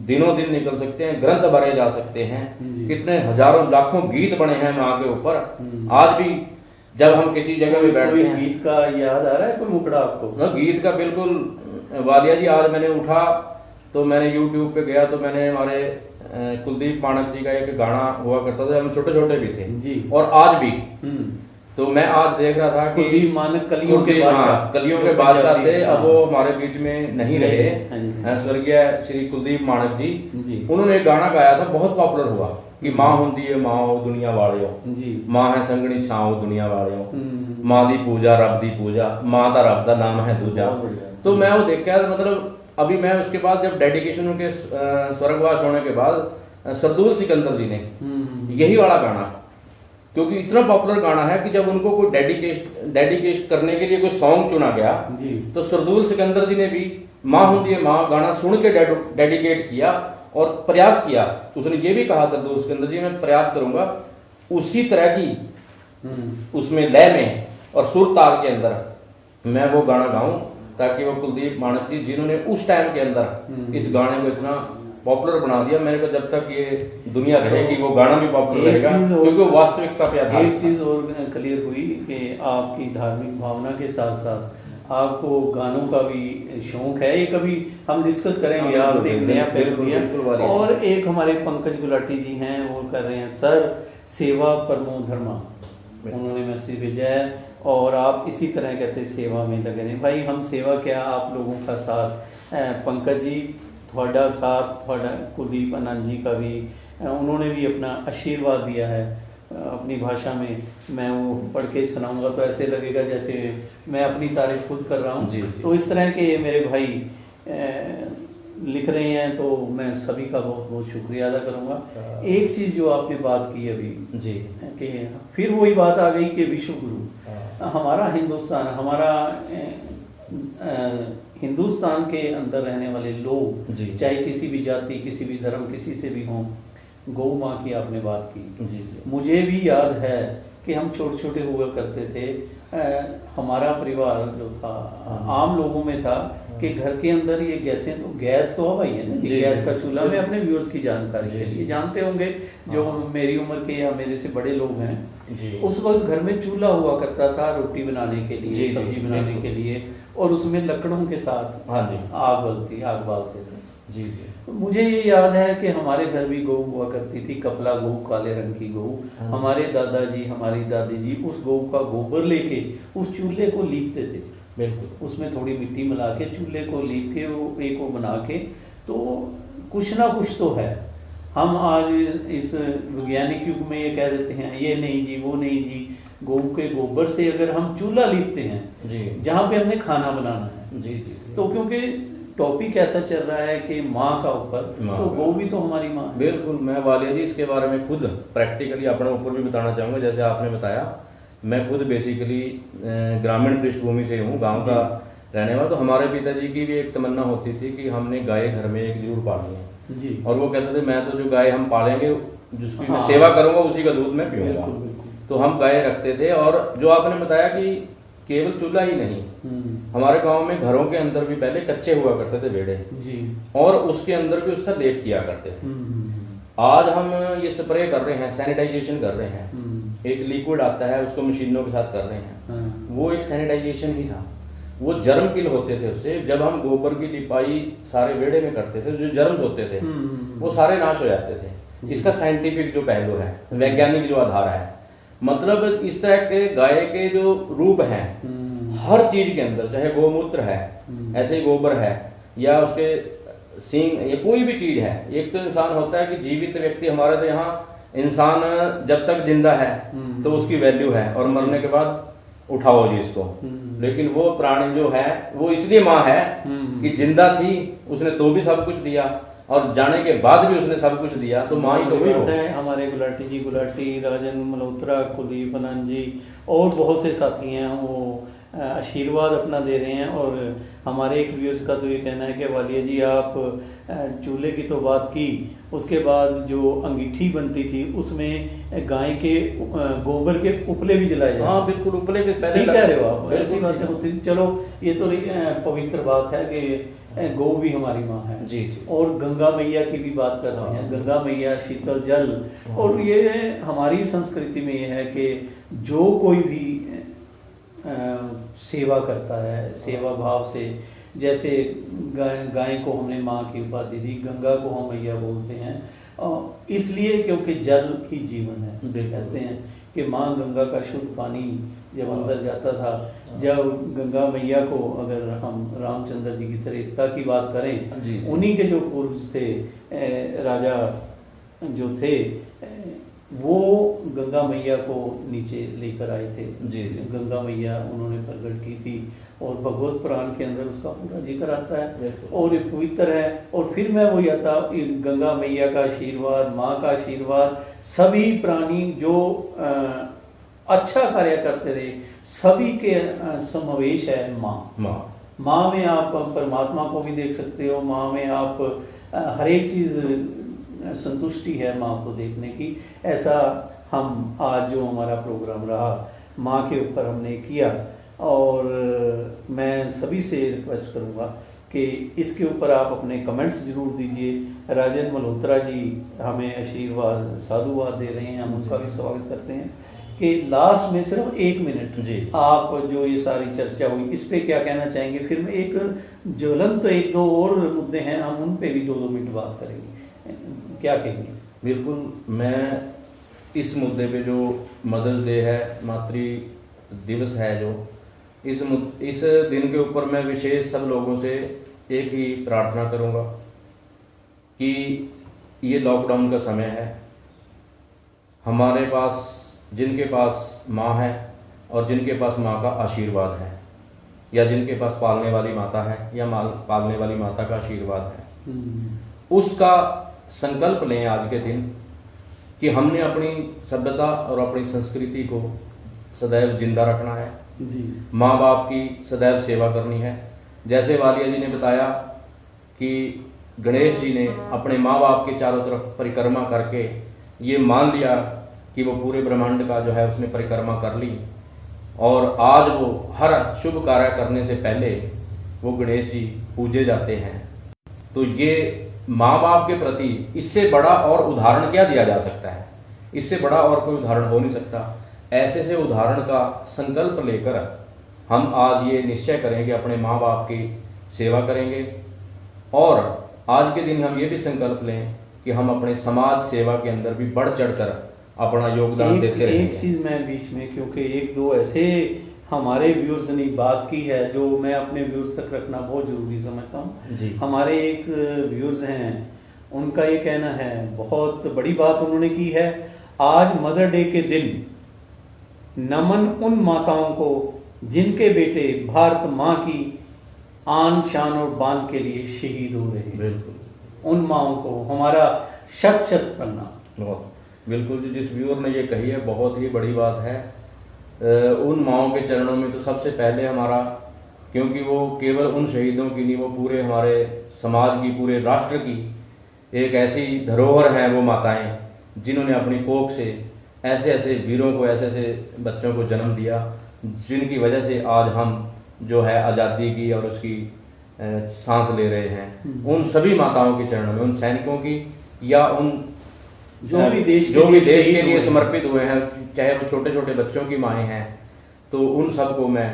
दिनों दिन निकल सकते हैं, ग्रंथ भरे जा सकते हैं, कितने हजारों लाखों गीत बने हैं माँ के ऊपर। आज भी जब हम किसी जगह पे बैठते हैं, गीत का याद आ रहा है कोई मुकड़ा आपको? गीत का बिल्कुल वालिया जी, आज मैंने उठा तो मैंने यूट्यूब पे गया तो मैंने हमारे कुलदीप मानक जी का एक गाना हुआ करता था, हम छोटे छोटे भी थे जी। और आज भी तो मैं आज देख रहा था कि कुलदीप मानक कलियों के बादशाह, कलियों के बादशाह थे। अब वो हमारे बीच में नहीं रहे, स्वर्गीय श्री कुलदीप मानक जी। उन्होंने एक गाना गाया था, बहुत पॉपुलर हुआ कि माँ हुंदी है माँ दुनिया वालियों जी, माँ है संगनी छाओ दुनिया वालियों, माँ दी पूजा रब दी पूजा, माँ दा रब दा नाम है दूजा। तो मैं वो देख के मतलब अभी मैं उसके बाद जब डेडिकेशन उनके स्वर्गवास होने के बाद सरदूल सिकंदर जी ने यही वाला गाना, क्योंकि इतना पॉपुलर गाना है कि जब उनको कोई डेडिकेट करने के लिए कोई सॉन्ग चुना गया जी, तो सरदूल सिकंदर जी ने भी माँ हुंदी है माँ गाना सुन के डेडिकेट किया और प्रयास किया। तो उसने ये भी कहा सरदूल सिकंदर जी, मैं प्रयास करूंगा उसी तरह की उसमें लय में और सुर ताल के अंदर मैं वो गाना गाऊं, ताकि वो कुलदीप मानक जी जिन्होंने उस टाइम के अंदर इस गाने को इतना पॉपुलर बना दिया, मेरे को जब तक ये दुनिया रहेगी वो गाना भी पॉपुलर रहेगा, क्योंकि वो वास्तविकता पे आधारित। एक चीज और क्लियर हुई कि आपकी धार्मिक भावना के साथ साथ आपको गानों का भी शौक है, ये कभी हम डिस्कस करेंगे। आपने एक नया पहलू दिया। और एक हमारे पंकज गुलाटी जी हैं, वो कर रहे हैं सर सेवा परमो धर्मा, उन्होंने मैसेज भेजा है और आप इसी तरह कहते सेवा में लगे रहे। भाई हम सेवा क्या, आप लोगों का साथ, पंकज जी थोड़ा साथ, थोड़ा कुलदीप आनंद जी का भी, उन्होंने भी अपना आशीर्वाद दिया है अपनी भाषा में। मैं वो पढ़ के सुनाऊंगा तो ऐसे लगेगा जैसे मैं अपनी तारीफ खुद कर रहा हूँ। तो इस तरह के मेरे भाई लिख रहे हैं, तो मैं सभी का बहुत बहुत शुक्रिया अदा करूँगा। एक चीज़ जो आपने बात की अभी जी, कि फिर वही बात आ गई कि विश्व गुरु हमारा हिंदुस्तान, हमारा हिंदुस्तान के अंदर रहने वाले लोग चाहे किसी भी जाति, किसी भी धर्म, किसी से भी हों, गौ माँ की आपने बात की जी। मुझे भी याद है कि हम छोटे छोटे हुआ करते थे, हमारा परिवार जो था आम लोगों में था कि घर के अंदर ये गैसें, तो गैस तो हवा ही है ना, गैस का चूल्हा। मैं अपने व्यूअर्स की जानकारी के लिए, जानते होंगे जो मेरी उम्र के या मेरे से बड़े लोग हैं, उस वक्त घर में चूल्हा हुआ करता था रोटी बनाने के लिए, सब्जी बनाने के लिए, और उसमें लकड़ों के साथ आग बालते थे जी। मुझे ये याद है कि हमारे घर भी गौ हुआ करती थी, कपला गौ, काले रंग की गौ। हमारे दादाजी, हमारी दादी जी उस गौ का गोबर लेके उस चूल्हे को लीपते थे, बिल्कुल उसमें थोड़ी मिट्टी मिला के चूल्हे को लीप के वो एक को बना के, तो कुछ ना कुछ तो है। हम आज इस वैज्ञानिक युग में ये कह देते हैं ये नहीं जी, वो नहीं जी, गौ के गोबर से अगर हम चूल्हा लीपते हैं जी, जहाँ पे हमने खाना बनाना है जी जी, तो क्योंकि टॉपिक ऐसा चल रहा है कि माँ का ऊपर, तो गौ भी तो हमारी माँ। बिल्कुल, मैं वालिया जी इसके बारे में खुद प्रैक्टिकली अपने ऊपर भी बताना चाहूँगा। जैसे आपने बताया, मैं खुद बेसिकली ग्रामीण पृष्ठभूमि से हूँ, गांव का रहने वाला। तो हमारे पिताजी की भी एक तमन्ना होती थी कि हमने गाय घर में एक जरूर पालनी है जी, और वो कहते थे मैं तो जो गाय हम पालेंगे जिसकी मैं सेवा करूंगा उसी का दूध मैं पीऊंगा। तो हम गाय रखते थे। और जो आपने बताया कि केवल चूल्हा ही नहीं, हमारे गांव में घरों के अंदर भी पहले कच्चे हुआ करते थे बेड़े जी, और उसके अंदर भी उसका लेप किया करते थे। आज हम ये स्प्रे कर रहे हैं, सैनिटाइजेशन कर रहे हैं, एक लिक्विड आता है उसको मशीनों के साथ कर रहे हैं, वो एक सैनिटाइजेशन ही था। वो जर्म किल होते थे उससे। जब हम गोबर की लिपाई सारे बेड़े में करते थे, जो जर्म्स होते थे वो सारे नाश हो जाते थे। इसका साइंटिफिक जो पहलू है, वैज्ञानिक जो आधार है, मतलब इस तरह के गाय के जो रूप हैं हर चीज के अंदर, चाहे गोमूत्र है, ऐसे ही गोबर है, या उसके सींग, या कोई भी चीज है। एक तो इंसान होता है कि जीवित व्यक्ति, हमारे तो यहाँ इंसान जब तक जिंदा है तो उसकी वैल्यू है, और मरने के बाद उठाओ जी इसको। लेकिन वो प्राणी जो है वो इसलिए माँ है कि जिंदा थी, उसने तो भी सब कुछ दिया, और जाने के बाद भी उसने सब कुछ दिया, तो माँ ही तो हुई वो। है। हमारे गुलाटी जी, गुलाटी, राजन मल्होत्रा, कुलदीप आनंद जी और बहुत से साथी हैं, वो आशीर्वाद अपना दे रहे हैं। और हमारे एक व्यूअर्स का तो ये कहना है कि वालिया जी आप चूल्हे की तो बात की, उसके बाद जो अंगीठी बनती थी उसमें गाय के गोबर के उपले भी जलाए जाते। हाँ बिल्कुल, उपले के पहले ठीक कह रहे हो आप, ऐसी बिल्कुल बातें होती थी। चलो ये तो पवित्र बात है कि गौ भी हमारी माँ है। जी जी। और गंगा मैया की भी बात कर रहे हैं, गंगा मैया, शीतल जल। और ये हमारी संस्कृति में ये है कि जो कोई भी सेवा करता है सेवा भाव से, जैसे गाय को हमने माँ की उपाधि दी, गंगा को हम मैया बोलते हैं इसलिए क्योंकि जल ही जीवन है। कहते हैं कि माँ गंगा का शुद्ध पानी जब अंदर जाता था, जब गंगा मैया को अगर हम रामचंद्र जी की त्रेता की बात करें, उन्हीं के जो पूर्वज थे राजा जो थे वो गंगा मैया को नीचे लेकर आए थे। जी गंगा मैया उन्होंने प्रकट की थी और भगवत पुराण के अंदर उसका पूरा जिक्र आता है और ये पवित्र है। और फिर मैं वही आता, गंगा मैया का आशीर्वाद, माँ का आशीर्वाद, सभी प्राणी जो अच्छा कार्य करते रहे सभी के समावेश है माँ में आप परमात्मा को भी देख सकते हो, माँ में आप हर एक चीज़ संतुष्टि है माँ को देखने की। ऐसा हम आज जो हमारा प्रोग्राम रहा माँ के ऊपर हमने किया, और मैं सभी से रिक्वेस्ट करूँगा कि इसके ऊपर आप अपने कमेंट्स जरूर दीजिए। राजन मल्होत्रा जी हमें आशीर्वाद साधुवाद दे रहे हैं, हम उनका भी स्वागत करते हैं कि लास्ट में सिर्फ 1 मिनट जी आप जो ये सारी चर्चा हुई इस पे क्या कहना चाहेंगे। फिर मैं एक ज्वलंत 1-2 और मुद्दे हैं, हम उन पे भी 2-2 मिनट बात करेंगे, क्या कहेंगे? बिल्कुल, मैं इस मुद्दे पे जो मदर्स डे है, मातृ दिवस है, जो इस दिन के ऊपर मैं विशेष सब लोगों से एक ही प्रार्थना करूँगा कि ये लॉकडाउन का समय है, हमारे पास जिनके पास माँ है और जिनके पास माँ का आशीर्वाद है, या जिनके पास पालने वाली माता है या पालने वाली माता का आशीर्वाद है, उसका संकल्प लें आज के दिन कि हमने अपनी सभ्यता और अपनी संस्कृति को सदैव जिंदा रखना है जी। माँ बाप की सदैव सेवा करनी है। जैसे वालिया जी ने बताया कि गणेश जी ने अपने माँ बाप के चारों तरफ परिक्रमा करके ये मान लिया कि वो पूरे ब्रह्मांड का जो है उसने परिक्रमा कर ली, और आज वो हर शुभ कार्य करने से पहले वो गणेश जी पूजे जाते हैं। तो ये माँ बाप के प्रति इससे बड़ा और उदाहरण क्या दिया जा सकता है? इससे बड़ा और कोई उदाहरण हो नहीं सकता। ऐसे से उदाहरण का संकल्प लेकर हम आज ये निश्चय करें कि अपने माँ बाप की सेवा करेंगे, और आज के दिन हम ये भी संकल्प लें कि हम अपने समाज सेवा के अंदर भी बढ़ चढ़कर अपना योगदान देते रहेंगे। एक चीज़ मैं बीच में, क्योंकि 1-2 ऐसे हमारे व्यूअर्स ने बात की है जो मैं अपने व्यूअर्स तक रखना बहुत ज़रूरी समझता हूँ। हमारे एक व्यूअर्स हैं, उनका ये कहना है, बहुत बड़ी बात उन्होंने की है, आज मदर डे के दिन नमन उन माताओं को जिनके बेटे भारत माँ की आन शान और बान के लिए शहीद हो रहे हैं। बिल्कुल, उन माओं को हमारा शत शत प्रणाम। बहुत बिल्कुल जी, जिस व्यूअर ने ये कही है बहुत ही बड़ी बात है। उन माओं के चरणों में तो सबसे पहले हमारा, क्योंकि वो केवल उन शहीदों की नहीं, वो पूरे हमारे समाज की, पूरे राष्ट्र की एक ऐसी धरोहर है वो माताएं, जिन्होंने अपनी कोख से ऐसे ऐसे वीरों को, ऐसे ऐसे बच्चों को जन्म दिया, जिनकी वजह से आज हम जो है आज़ादी की और उसकी सांस ले रहे हैं। उन सभी माताओं के चरणों में, उन सैनिकों की या उन जो भी देश के लिए समर्पित हुए हैं, चाहे वो छोटे छोटे बच्चों की माएँ हैं, तो उन सबको मैं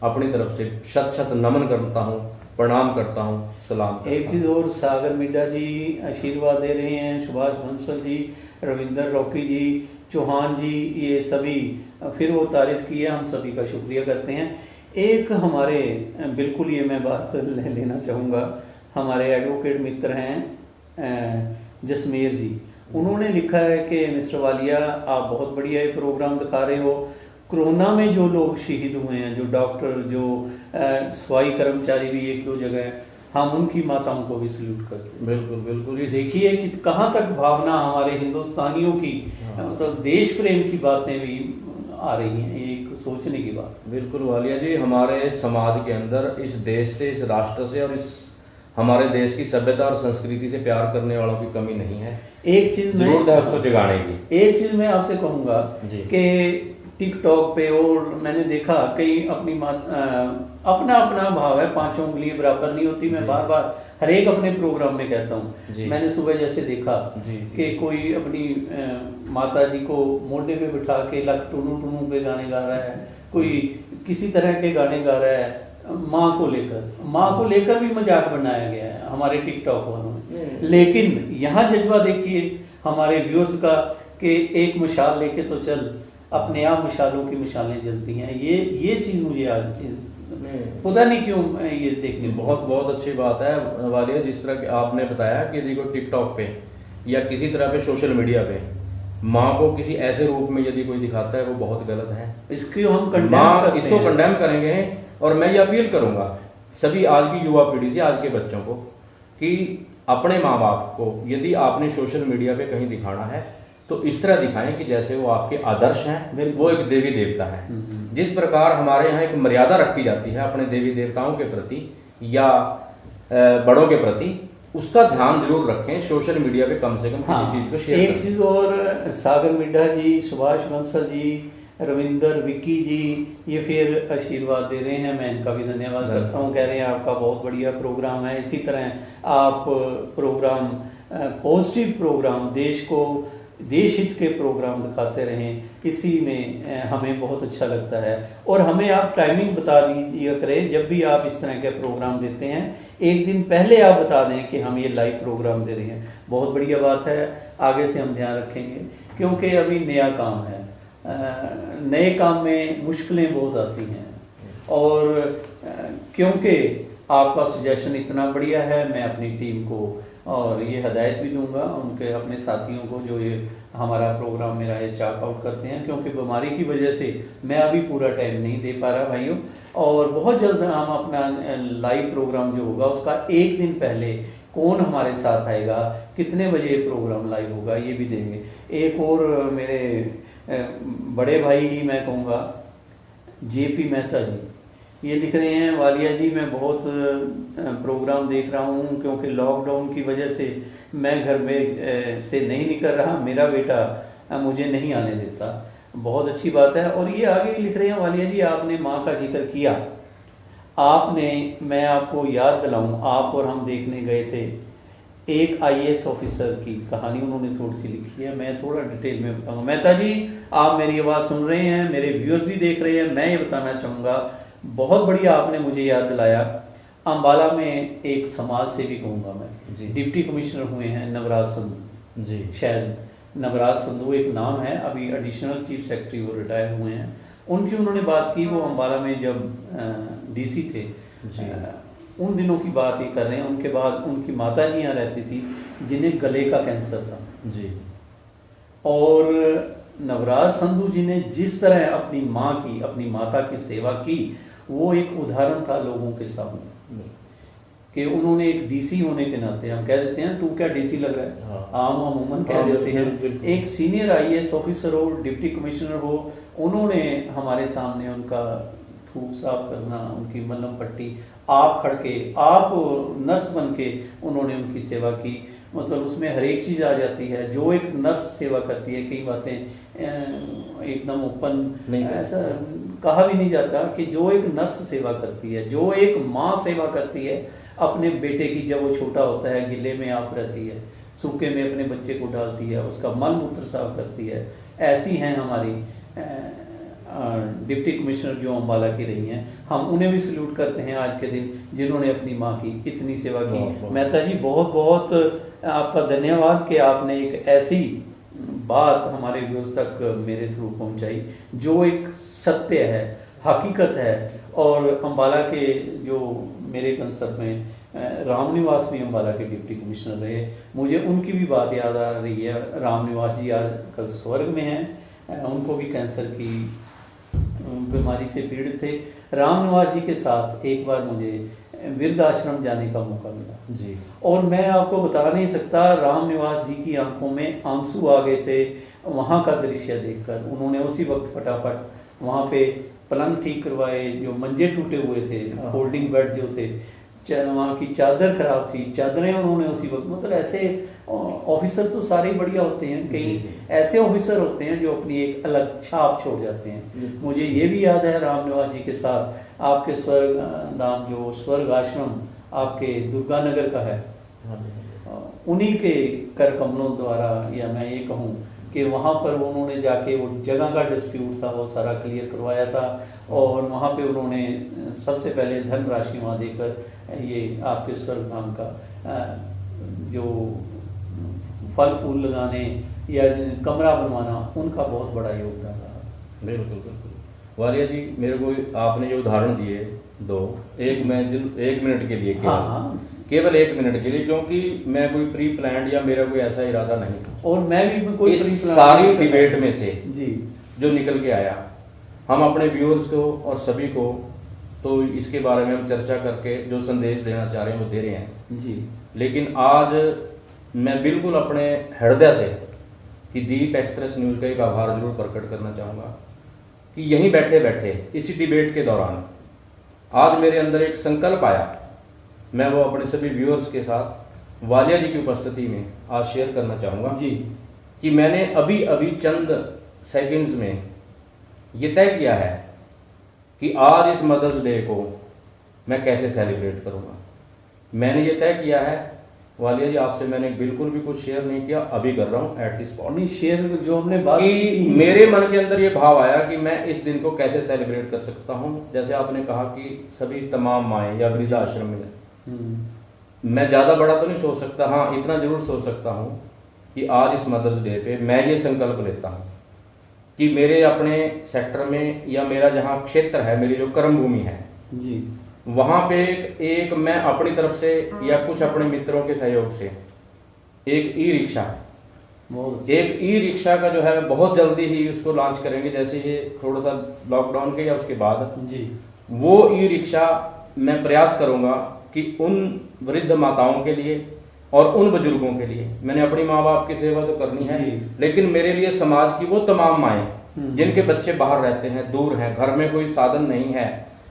अपनी तरफ से शत शत नमन करता हूँ, प्रणाम करता हूँ, सलाम। एक चीज़ और, सागर मिड्डा जी आशीर्वाद दे रहे हैं, सुभाष बंसल जी, रविंदर रॉकी जी, चौहान जी, ये सभी फिर वो तारीफ की है, हम सभी का शुक्रिया करते हैं। एक हमारे बिल्कुल ये मैं बात लेना चाहूँगा, हमारे एडवोकेट मित्र हैं जसमेर जी, उन्होंने लिखा है कि मिस्टर वालिया आप बहुत बढ़िया ये प्रोग्राम दिखा रहे हो, कोरोना में जो लोग शहीद हुए हैं, जो डॉक्टर, जो सफाई कर्मचारी भी 1-2 जगह हम उनकी माताओं को भी सल्यूट करते हैं। बिल्कुल बिल्कुल। देखिए कि कहाँ तक भावना हमारे हिंदुस्तानियों की, मतलब देश प्रेम की बातें भी आ रही हैं, ये एक सोचने की बात। बिल्कुल वालिया जी, हमारे समाज के अंदर इस देश से, इस राष्ट्र से और इस हमारे देश की सभ्यता और संस्कृति से प्यार करने वालों की कमी नहीं है। एक चीज जरूरत है उसको जगाने की। एक चीज मैं आपसे कहूंगा कि टिकटॉक पे और मैंने देखा कई अपनी अपना अपना भाव है, पांचों उंगलियां बराबर नहीं होती। मैं बार बार हर एक अपने प्रोग्राम में कहता हूँ। मैंने सुबह जैसे देखा कि कोई अपनी माता जी को मोढ़े पे बिठा के लक टुनू टुनू पे गाने गा रहा है, कोई किसी तरह के गाने गा रहा है। माँ को लेकर भी मजाक बनाया गया है हमारे टिकटॉक वालों में। लेकिन यहाँ जज्बा देखिए हमारे व्यूअर्स का कि एक मशाल लेके तो चल, अपने आप मशालों की मशालें जलती हैं। ये चीज मुझे आज पता नहीं क्यों ये देखने बहुत बहुत अच्छी बात है वालिया। जिस तरह के आपने बताया कि देखो टिकटॉक पे या किसी तरह पे सोशल मीडिया पे माँ को किसी ऐसे रूप में यदि कोई दिखाता है वो बहुत गलत है। इसको हम कंडेम करेंगे। और मैं ये अपील करूंगा सभी आज की युवा पीढ़ी से, आज के बच्चों को, कि अपने माँ बाप को यदि आपने सोशल मीडिया पे कहीं दिखाना है तो इस तरह दिखाएं कि जैसे वो आपके आदर्श हैं, वो एक देवी देवता है। जिस प्रकार हमारे यहाँ एक मर्यादा रखी जाती है अपने देवी देवताओं के प्रति या बड़ों के प्रति, उसका ध्यान जरूर रखें। सोशल मीडिया पे कम से कम किसी चीज को शेयर एक चीज और, सागर मिड्ढा जी, सुभाष बंसल जी, रविंदर, विक्की जी, ये फिर आशीर्वाद दे रहे हैं। मैं इनका भी धन्यवाद करता हूँ। कह रहे हैं आपका बहुत बढ़िया प्रोग्राम है, इसी तरह आप प्रोग्राम पॉजिटिव प्रोग्राम, देश हित के प्रोग्राम दिखाते रहें, इसी में हमें बहुत अच्छा लगता है। और हमें आप टाइमिंग बता दीजिए करें जब भी आप इस तरह के प्रोग्राम देते हैं, एक दिन पहले आप बता दें कि हम ये लाइव प्रोग्राम दे रहे हैं। बहुत बढ़िया बात है, आगे से हम ध्यान रखेंगे क्योंकि अभी नया काम है। नए काम में मुश्किलें बहुत आती हैं और क्योंकि आपका सजेशन इतना बढ़िया है, मैं अपनी टीम को और ये हदायत भी दूंगा उनके अपने साथियों को जो ये हमारा प्रोग्राम मेरा ये चैक आउट करते हैं, क्योंकि बीमारी की वजह से मैं अभी पूरा टाइम नहीं दे पा रहा भाइयों। और बहुत जल्द हम अपना लाइव प्रोग्राम जो होगा उसका एक दिन पहले कौन हमारे साथ आएगा, कितने बजे प्रोग्राम लाइव होगा, ये भी देंगे। एक और मेरे बड़े भाई ही मैं कहूँगा, जेपी मेहता जी, ये लिख रहे हैं, वालिया जी मैं बहुत प्रोग्राम देख रहा हूँ क्योंकि लॉकडाउन की वजह से मैं घर में से नहीं निकल रहा, मेरा बेटा मुझे नहीं आने देता। बहुत अच्छी बात है। और ये आगे लिख रहे हैं, वालिया जी आपने माँ का जिक्र किया, मैं आपको याद दिलाऊं, आप और हम देखने गए थे एक IAS ऑफिसर की कहानी, उन्होंने थोड़ी सी लिखी है, मैं थोड़ा डिटेल में बताऊंगा। मेहता जी आप मेरी आवाज़ सुन रहे हैं, मेरे व्यूअर्स भी देख रहे हैं, मैं ये बताना चाहूँगा, बहुत बढ़िया आपने मुझे याद दिलाया। अम्बाला में एक समाज सेवी कहूँगा मैं, डिप्टी कमिश्नर हुए हैं नवराज संधू जी, शायद नवराज संधू एक नाम है, अभी एडिशनल चीफ सेक्रेटरी वो रिटायर हुए हैं। उनकी उन्होंने बात की, वो अम्बाला में जब DC थे उन दिनों की बात ही कर रहे हैं। उनके बाद उनकी माता जी यहाँ रहती थी जिन्हें गले का कैंसर था जी, और नवराज संधू जी ने जिस तरह अपनी माँ की, अपनी माता की सेवा की, वो एक उदाहरण था लोगों के सामने कि उन्होंने एक DC होने के नाते, हम कह देते हैं तू क्या DC लग रहा है, आम अमूमन कह देते हैं, एक सीनियर IAS ऑफिसर हो, डिप्टी कमिश्नर हो, उन्होंने हमारे सामने उनका थूक साफ करना, उनकी मलहम पट्टी, आप खड़के, आप नर्स बन के उन्होंने उनकी सेवा की। मतलब उसमें हर एक चीज़ आ जाती है जो एक नर्स सेवा करती है। कई बातें एकदम ओपन ऐसा कहा भी नहीं जाता कि जो एक नर्स सेवा करती है, जो एक माँ सेवा करती है अपने बेटे की, जब वो छोटा होता है गिले में आप रहती है, सूखे में अपने बच्चे को डालती है, उसका मल मूत्र साफ करती है। ऐसी हैं हमारी डिप्टी कमिश्नर जो अम्बाला की रही हैं, हम उन्हें भी सल्यूट करते हैं आज के दिन, जिन्होंने अपनी माँ की इतनी सेवा की। मेहता जी बहुत बहुत आपका धन्यवाद कि आपने एक ऐसी बात हमारे व्यूअर्स तक मेरे थ्रू पहुंचाई जो एक सत्य है, हकीकत है। और अम्बाला के जो मेरे कंसर्ट में रामनिवास भी अम्बाला के डिप्टी कमिश्नर रहे, मुझे उनकी भी बात याद आ रही है। रामनिवास जी आजकल स्वर्ग में हैं, उनको भी कैंसर की बीमारी से पीड़ित थे। रामनिवास जी के साथ एक बार मुझे वृद्ध आश्रम जाने का मौका मिला जी। और मैं आपको बता नहीं सकता, राम निवास जी की आंखों में आंसू आ गए थे वहाँ का दृश्य देखकर। उन्होंने उसी वक्त फटाफट वहाँ पे पलंग ठीक करवाए, जो मंजे टूटे हुए थे, फोल्डिंग बेड जो थे, वहाँ की चादर खराब थी, चादरें उन्होंने उसी वक्त, मतलब ऐसे ऑफिसर तो सारे बढ़िया होते हैं, कई ऐसे ऑफिसर होते हैं जो अपनी एक अलग छाप छोड़ जाते हैं। मुझे ये भी याद है राम निवास जी के साथ आपके स्वर्ग धाम जो स्वर्ग आश्रम आपके दुर्गा नगर का है, उन्हीं के कर कमलों द्वारा, या मैं ये कहूँ कि वहाँ पर उन्होंने जाके वो जगह का डिस्प्यूट था वो सारा क्लियर करवाया था, और वहाँ पे उन्होंने सबसे पहले धनराशि वहाँ देकर ये आपके स्वर्ग धाम का जो फल फूल लगाने या कमरा बनवाना, उनका बहुत बड़ा योगदान रहा। बिल्कुल बिल्कुल। वालिया जी, मेरे को आपने जो उदाहरण दिए दो, एक मिनट के लिए केवल 1 मिनट के लिए, क्योंकि मैं कोई प्री प्लान्ड या मेरा कोई ऐसा इरादा नहीं था, और मैं भी कोई इस सारी डिबेट में से जी जो निकल के आया, हम अपने व्यूअर्स को और सभी को तो इसके बारे में हम चर्चा करके जो संदेश देना चाह रहे हैं वो दे रहे हैं जी। लेकिन आज मैं बिल्कुल अपने हृदय से कि दीप एक्सप्रेस न्यूज़ का एक आभार जरूर प्रकट करना चाहूँगा कि यहीं बैठे बैठे इसी डिबेट के दौरान आज मेरे अंदर एक संकल्प आया, मैं वो अपने सभी व्यूअर्स के साथ वालिया जी की उपस्थिति में आज शेयर करना चाहूँगा जी कि मैंने अभी अभी चंद सेकंड्स में ये तय किया है कि आज इस मदर्स डे को मैं कैसे सेलिब्रेट करूँगा। मैंने ये तय किया है वालिया जी, आपसे मैंने बिल्कुल भी कुछ शेयर नहीं किया, अभी कर रहा हूँ एट दिस स्पॉट। नहीं, शेयर जो हमने बात कि मेरे मन के अंदर ये भाव आया कि मैं इस दिन को कैसे सेलिब्रेट कर सकता हूँ। जैसे आपने कहा कि सभी तमाम माएँ या वृद्धाश्रम में, मैं ज़्यादा बड़ा तो नहीं सोच सकता, हाँ इतना जरूर सोच सकता हूँ कि आज इस मदर्स डे पे मैं ये संकल्प लेता हूँ कि मेरे अपने सेक्टर में या मेरा जहाँ क्षेत्र है, मेरी जो कर्म भूमि है जी, वहाँ पे एक मैं अपनी तरफ से या कुछ अपने मित्रों के सहयोग से एक ई रिक्शा, एक ई रिक्शा का जो है बहुत जल्दी ही उसको लॉन्च करेंगे, जैसे ये थोड़ा सा लॉकडाउन के या उसके बाद जी, वो ई रिक्शा मैं प्रयास करूँगा कि उन वृद्ध माताओं के लिए और उन बुजुर्गों के लिए, मैंने अपनी माँ बाप की सेवा तो करनी है, लेकिन मेरे लिए समाज की वो तमाम माएँ जिनके बच्चे बाहर रहते हैं, दूर हैं, घर में कोई साधन नहीं है,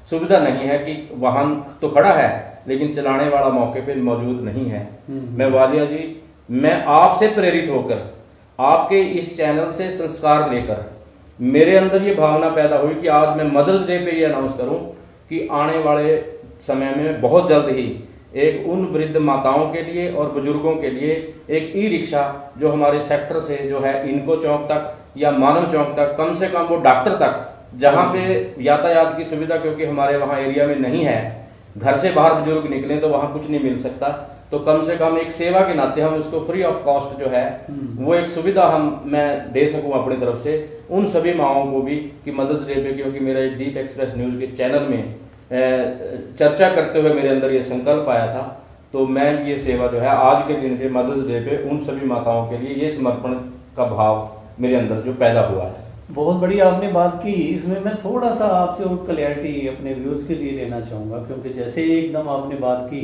सुविधा नहीं है कि वाहन तो खड़ा है लेकिन चलाने वाला मौके पे मौजूद नहीं है। मैं वालिया जी, मैं आपसे प्रेरित होकर आपके इस चैनल से संस्कार लेकर मेरे अंदर ये भावना पैदा हुई कि आज मैं मदर्स डे पे ये अनाउंस करूं कि आने वाले समय में बहुत जल्द ही एक उन वृद्ध माताओं के लिए और बुजुर्गों के लिए एक ई रिक्शा जो हमारे सेक्टर से जो है इनको चौक तक या मानव चौक तक, कम से कम वो डॉक्टर तक, जहाँ पे यातायात की सुविधा क्योंकि हमारे वहाँ एरिया में नहीं है, घर से बाहर बुजुर्ग निकले तो वहाँ कुछ नहीं मिल सकता, तो कम से कम एक सेवा के नाते हम उसको फ्री ऑफ कॉस्ट जो है वो एक सुविधा मैं दे सकूं अपनी तरफ से उन सभी माओं को भी कि मदर्स डे पे, क्योंकि मेरा एक दीप एक्सप्रेस न्यूज़ के चैनल में चर्चा करते हुए मेरे अंदर ये संकल्प आया था, तो मैं ये सेवा जो है आज के दिन पे मदर्स डे पे उन सभी माताओं के लिए ये समर्पण का भाव मेरे अंदर जो पैदा हुआ है। बहुत बड़ी आपने बात की, इसमें मैं थोड़ा सा आपसे और क्लैरिटी अपने व्यूज़ के लिए लेना चाहूँगा, क्योंकि जैसे एकदम आपने बात की,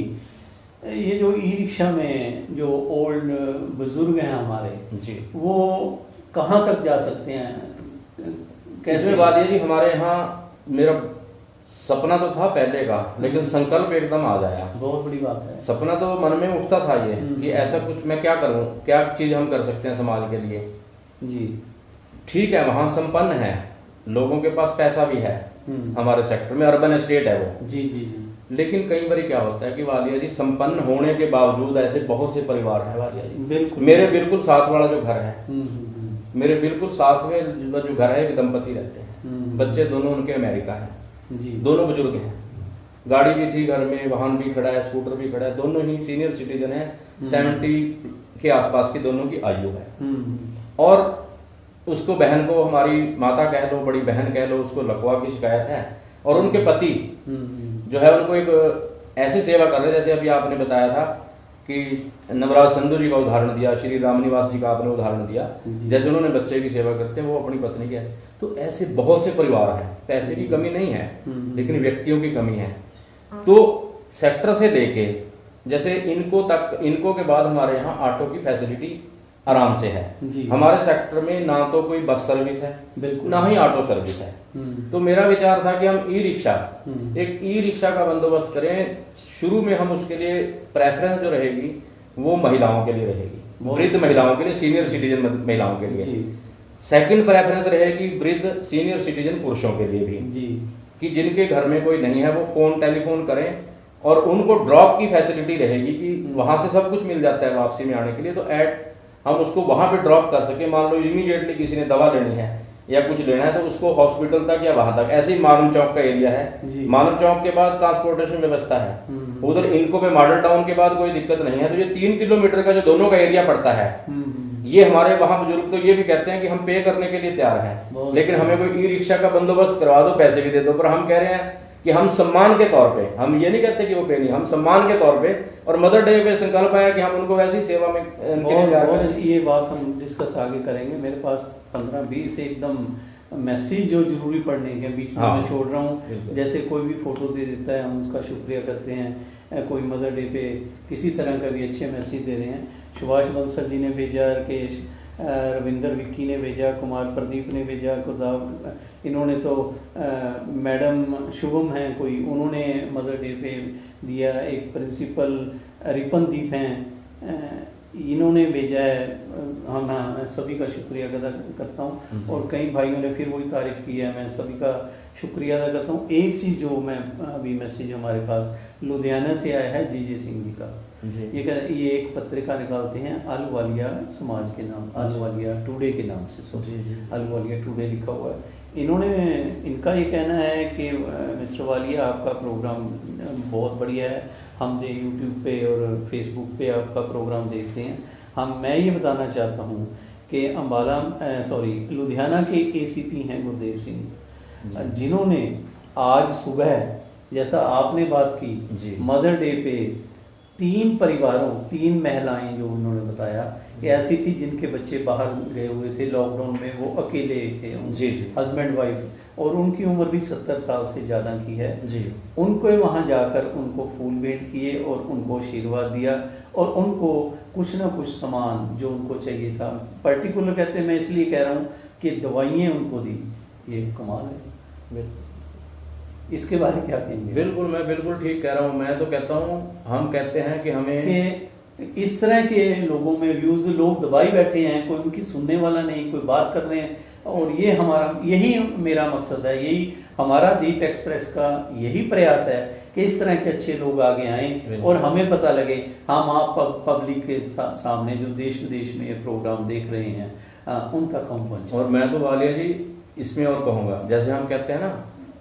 ये जो ई रिक्शा में जो ओल्ड बुजुर्ग हैं हमारे जी, वो कहाँ तक जा सकते हैं, कैसे? बात ये जी, हमारे यहाँ मेरा सपना तो था पहले का, लेकिन संकल्प एकदम आ जाया। बहुत बड़ी बात है। सपना तो मन में उठता था ये कि ऐसा कुछ मैं क्या करूं, क्या चीज हम कर सकते हैं समाज के लिए जी। ठीक है, वहाँ संपन्न है, लोगों के पास पैसा भी है, हमारे सेक्टर में अर्बन एस्टेट है वो जी जी जी, लेकिन कई बार क्या होता है कि वालिया जी संपन्न होने के बावजूद ऐसे बहुत से परिवार हैं वालिया जी, बिल्कुल मेरे बिल्कुल साथ वाला जो घर है, मेरे बिल्कुल साथ में जो घर है एक दंपति रहते हैं, बच्चे दोनों उनके अमेरिका है जी, दोनों बुजुर्ग हैं, गाड़ी भी थी घर में, वाहन भी खड़ा है, स्कूटर भी खड़ा है, दोनों ही सीनियर सिटीजन है, 70 के आसपास की दोनों की आयु है। और उसको बहन को, हमारी माता कह लो, बड़ी बहन कह लो, उसको लकवा की शिकायत है, और उनके पति जो है उनको एक ऐसी सेवा कर रहे हैं, जैसे अभी आपने बताया था कि नवराज संधू जी का उदाहरण दिया, श्री रामनिवास जी का आपने उदाहरण दिया, जैसे उन्होंने बच्चे की सेवा करते हैं वो अपनी पत्नी के, तो ऐसे बहुत से परिवार हैं, पैसे की कमी नहीं है लेकिन व्यक्तियों की कमी है। तो सेक्टर से लेके जैसे इनको के बाद हमारे यहाँ ऑटो की फैसिलिटी आराम से है जी। हमारे सेक्टर में ना तो कोई बस सर्विस है, बिल्कुल, ना ही ऑटो सर्विस है। तो मेरा विचार था कि हम ई रिक्शा एक ई रिक्शा का बंदोबस्त करें। शुरू में हम उसके लिए प्रेफरेंस जो रहेगी वो महिलाओं के लिए रहेगी, वृद्ध महिलाओं के लिए, सीनियर सिटीजन महिलाओं के लिए। सेकंड प्रेफरेंस रहेगी वृद्ध सीनियर सिटीजन पुरुषों के लिए भी जी, कि जिनके घर में कोई नहीं है वो फोन टेलीफोन करें और उनको ड्रॉप की फैसिलिटी रहेगी कि वहां से सब कुछ मिल जाता है वापसी में आने के लिए, तो हम उसको वहां पे ड्रॉप कर सके। मान लो इमीडिएटली किसी ने दवा लेनी है या कुछ लेना है तो उसको हॉस्पिटल तक या वहां तक। ऐसे ही मानव चौक का एरिया है, मानव चौक के बाद ट्रांसपोर्टेशन व्यवस्था है, उधर इनको पे मॉडल टाउन के बाद कोई दिक्कत नहीं है। तो ये 3 किलोमीटर का जो दोनों का एरिया पड़ता है, ये हमारे वहां बुजुर्ग तो ये भी कहते हैं कि हम पे करने के लिए तैयार हैं, लेकिन हमें कोई ई रिक्शा का बंदोबस्त करवा दो, पैसे भी दे दो। पर हम कह रहे हैं कि हम सम्मान के तौर पे, हम ये नहीं कहते कि वो पे नहीं, हम सम्मान के तौर पे, और मदर डे पे संकल्प आया कि हम उनको वैसी सेवा में ये बात हम डिस्कस आगे करेंगे। मेरे पास 15-20 एकदम मैसेज जो जरूरी पढ़ने के बीच में मैं छोड़ रहा हूँ। जैसे कोई भी फोटो दे देता है हम उसका शुक्रिया करते हैं, कोई मदर डे पे किसी तरह का भी अच्छे मैसेज दे रहे हैं। सुभाष बंसल जी ने भेजा, राकेश रविंदर विक्की ने भेजा, कुमार प्रदीप ने भेजा, खुदाब इन्होंने तो मैडम शुभम हैं कोई, उन्होंने मदर डे पे दिया। एक प्रिंसिपल रिपनदीप हैं, इन्होंने भेजा है। हाँ, सभी का शुक्रिया अदा करता हूँ। और कई भाइयों ने फिर वही तारीफ की है, मैं सभी का शुक्रिया अदा करता हूँ। एक चीज़ जो मैं अभी मैसेज हमारे पास लुधियाना से आया है जीजे सिंह जी का, ये एक पत्रिका निकालते हैं अहलुवालिया समाज के नाम, अहलुवालिया टुडे के नाम से, अहलुवालिया टुडे लिखा हुआ है। इनका ये कहना है कि मिस्टर वालिया आपका प्रोग्राम बहुत बढ़िया है, हम यूट्यूब पे और फेसबुक पे आपका प्रोग्राम देखते हैं। मैं ये बताना चाहता हूँ कि लुधियाना के एसीपी हैं गुरदेव सिंह, जिन्होंने आज सुबह जैसा आपने बात की मदर डे पे 3 परिवारों, 3 महिलाएं जो उन्होंने बताया कि ऐसी थी जिनके बच्चे बाहर गए हुए थे लॉकडाउन में, वो अकेले थे, हस्बैंड वाइफ, और उनकी उम्र भी 70 साल से ज़्यादा की है। उनको वहाँ जाकर उनको फूल भेंट किए और उनको आशीर्वाद दिया और उनको कुछ ना कुछ सामान जो उनको चाहिए था, पर्टिकुलर कहते हैं, मैं इसलिए कह रहा हूँ कि दवाइयाँ उनको दी। ये कमाल है। इसके बारे में क्या कहेंगे? बिल्कुल, मैं बिल्कुल ठीक कह रहा हूँ। मैं तो कहता हूँ, हम कहते हैं कि हमें इस तरह के लोगों में व्यूज, लोग दबाई बैठे हैं, कोई उनकी सुनने वाला नहीं, कोई बात कर रहे हैं। और यही मेरा मकसद है, यही हमारा दीप एक्सप्रेस का यही प्रयास है कि इस तरह के अच्छे लोग आगे आएं और हमें पता लगे, हम आप पब्लिक के सामने जो देश विदेश में ये प्रोग्राम देख रहे हैं उन तक हम पहुँचे। और मैं तो वालिया जी इसमें और कहूँगा, जैसे हम कहते हैं ना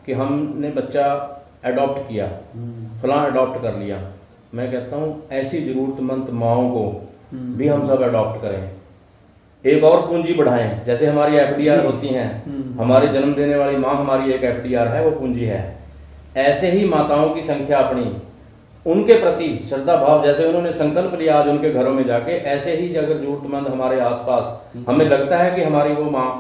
कि हमने बच्चा अडॉप्ट किया, फलां अडॉप्ट कर लिया, मैं कहता हूँ ऐसी ज़रूरतमंद माओं को भी हम सब अडॉप्ट करें, एक और पूंजी बढ़ाएं। जैसे हमारी एफडीआर होती हैं, हमारे जन्म देने वाली माँ हमारी एक एफडीआर है, वो पूंजी है। ऐसे ही माताओं की संख्या अपनी, उनके प्रति श्रद्धा भाव, जैसे उन्होंने संकल्प लिया आज उनके घरों में जाके, ऐसे ही अगर जरूरतमंद हमारे आसपास, हमें लगता है कि हमारी वो माँ,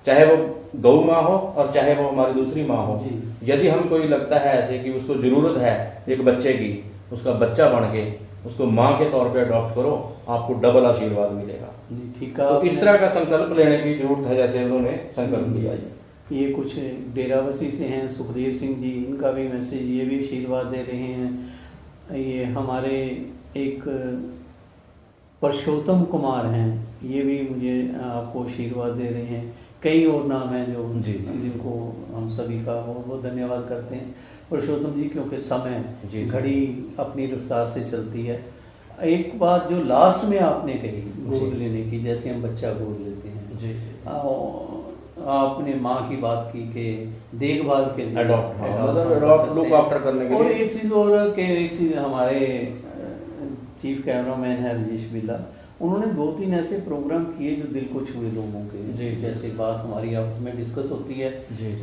चाहे वो गौ माँ हो और चाहे वो हमारी दूसरी माँ हो, यदि हम कोई लगता है ऐसे कि उसको जरूरत है एक बच्चे की, उसका बच्चा बन के उसको माँ के तौर पे अडॉप्ट करो, आपको डबल आशीर्वाद मिलेगा। ठीक है, तो इस तरह का संकल्प लेने की जरूरत है, जैसे उन्होंने संकल्प लिया। ये कुछ डेराबसी से हैं सुखदेव सिंह जी, इनका भी मैसेज, ये भी आशीर्वाद दे रहे हैं। ये हमारे एक परशोत्तम कुमार हैं, ये भी मुझे आपको आशीर्वाद दे रहे हैं। कई और नाम हैं जो जिनको हम सभी का बहुत बहुत धन्यवाद करते हैं पुरुषोत्तम जी, क्योंकि समय घड़ी अपनी रफ्तार से चलती है। एक बात जो लास्ट में आपने कही गोद लेने की, जैसे हम बच्चा गोद लेते हैं, आपने माँ की बात की कि देखभाल के लिए अडॉप्ट लुक आफ्टर करने के लिए। और एक चीज़ और कि एक चीज़ हमारे चीफ कैमरामैन है राजेश बिल्ला, उन्होंने 2-3 ऐसे प्रोग्राम किए जो दिल को छुए लोगों के। जैसे बात हमारी आपस में डिस्कस होती है,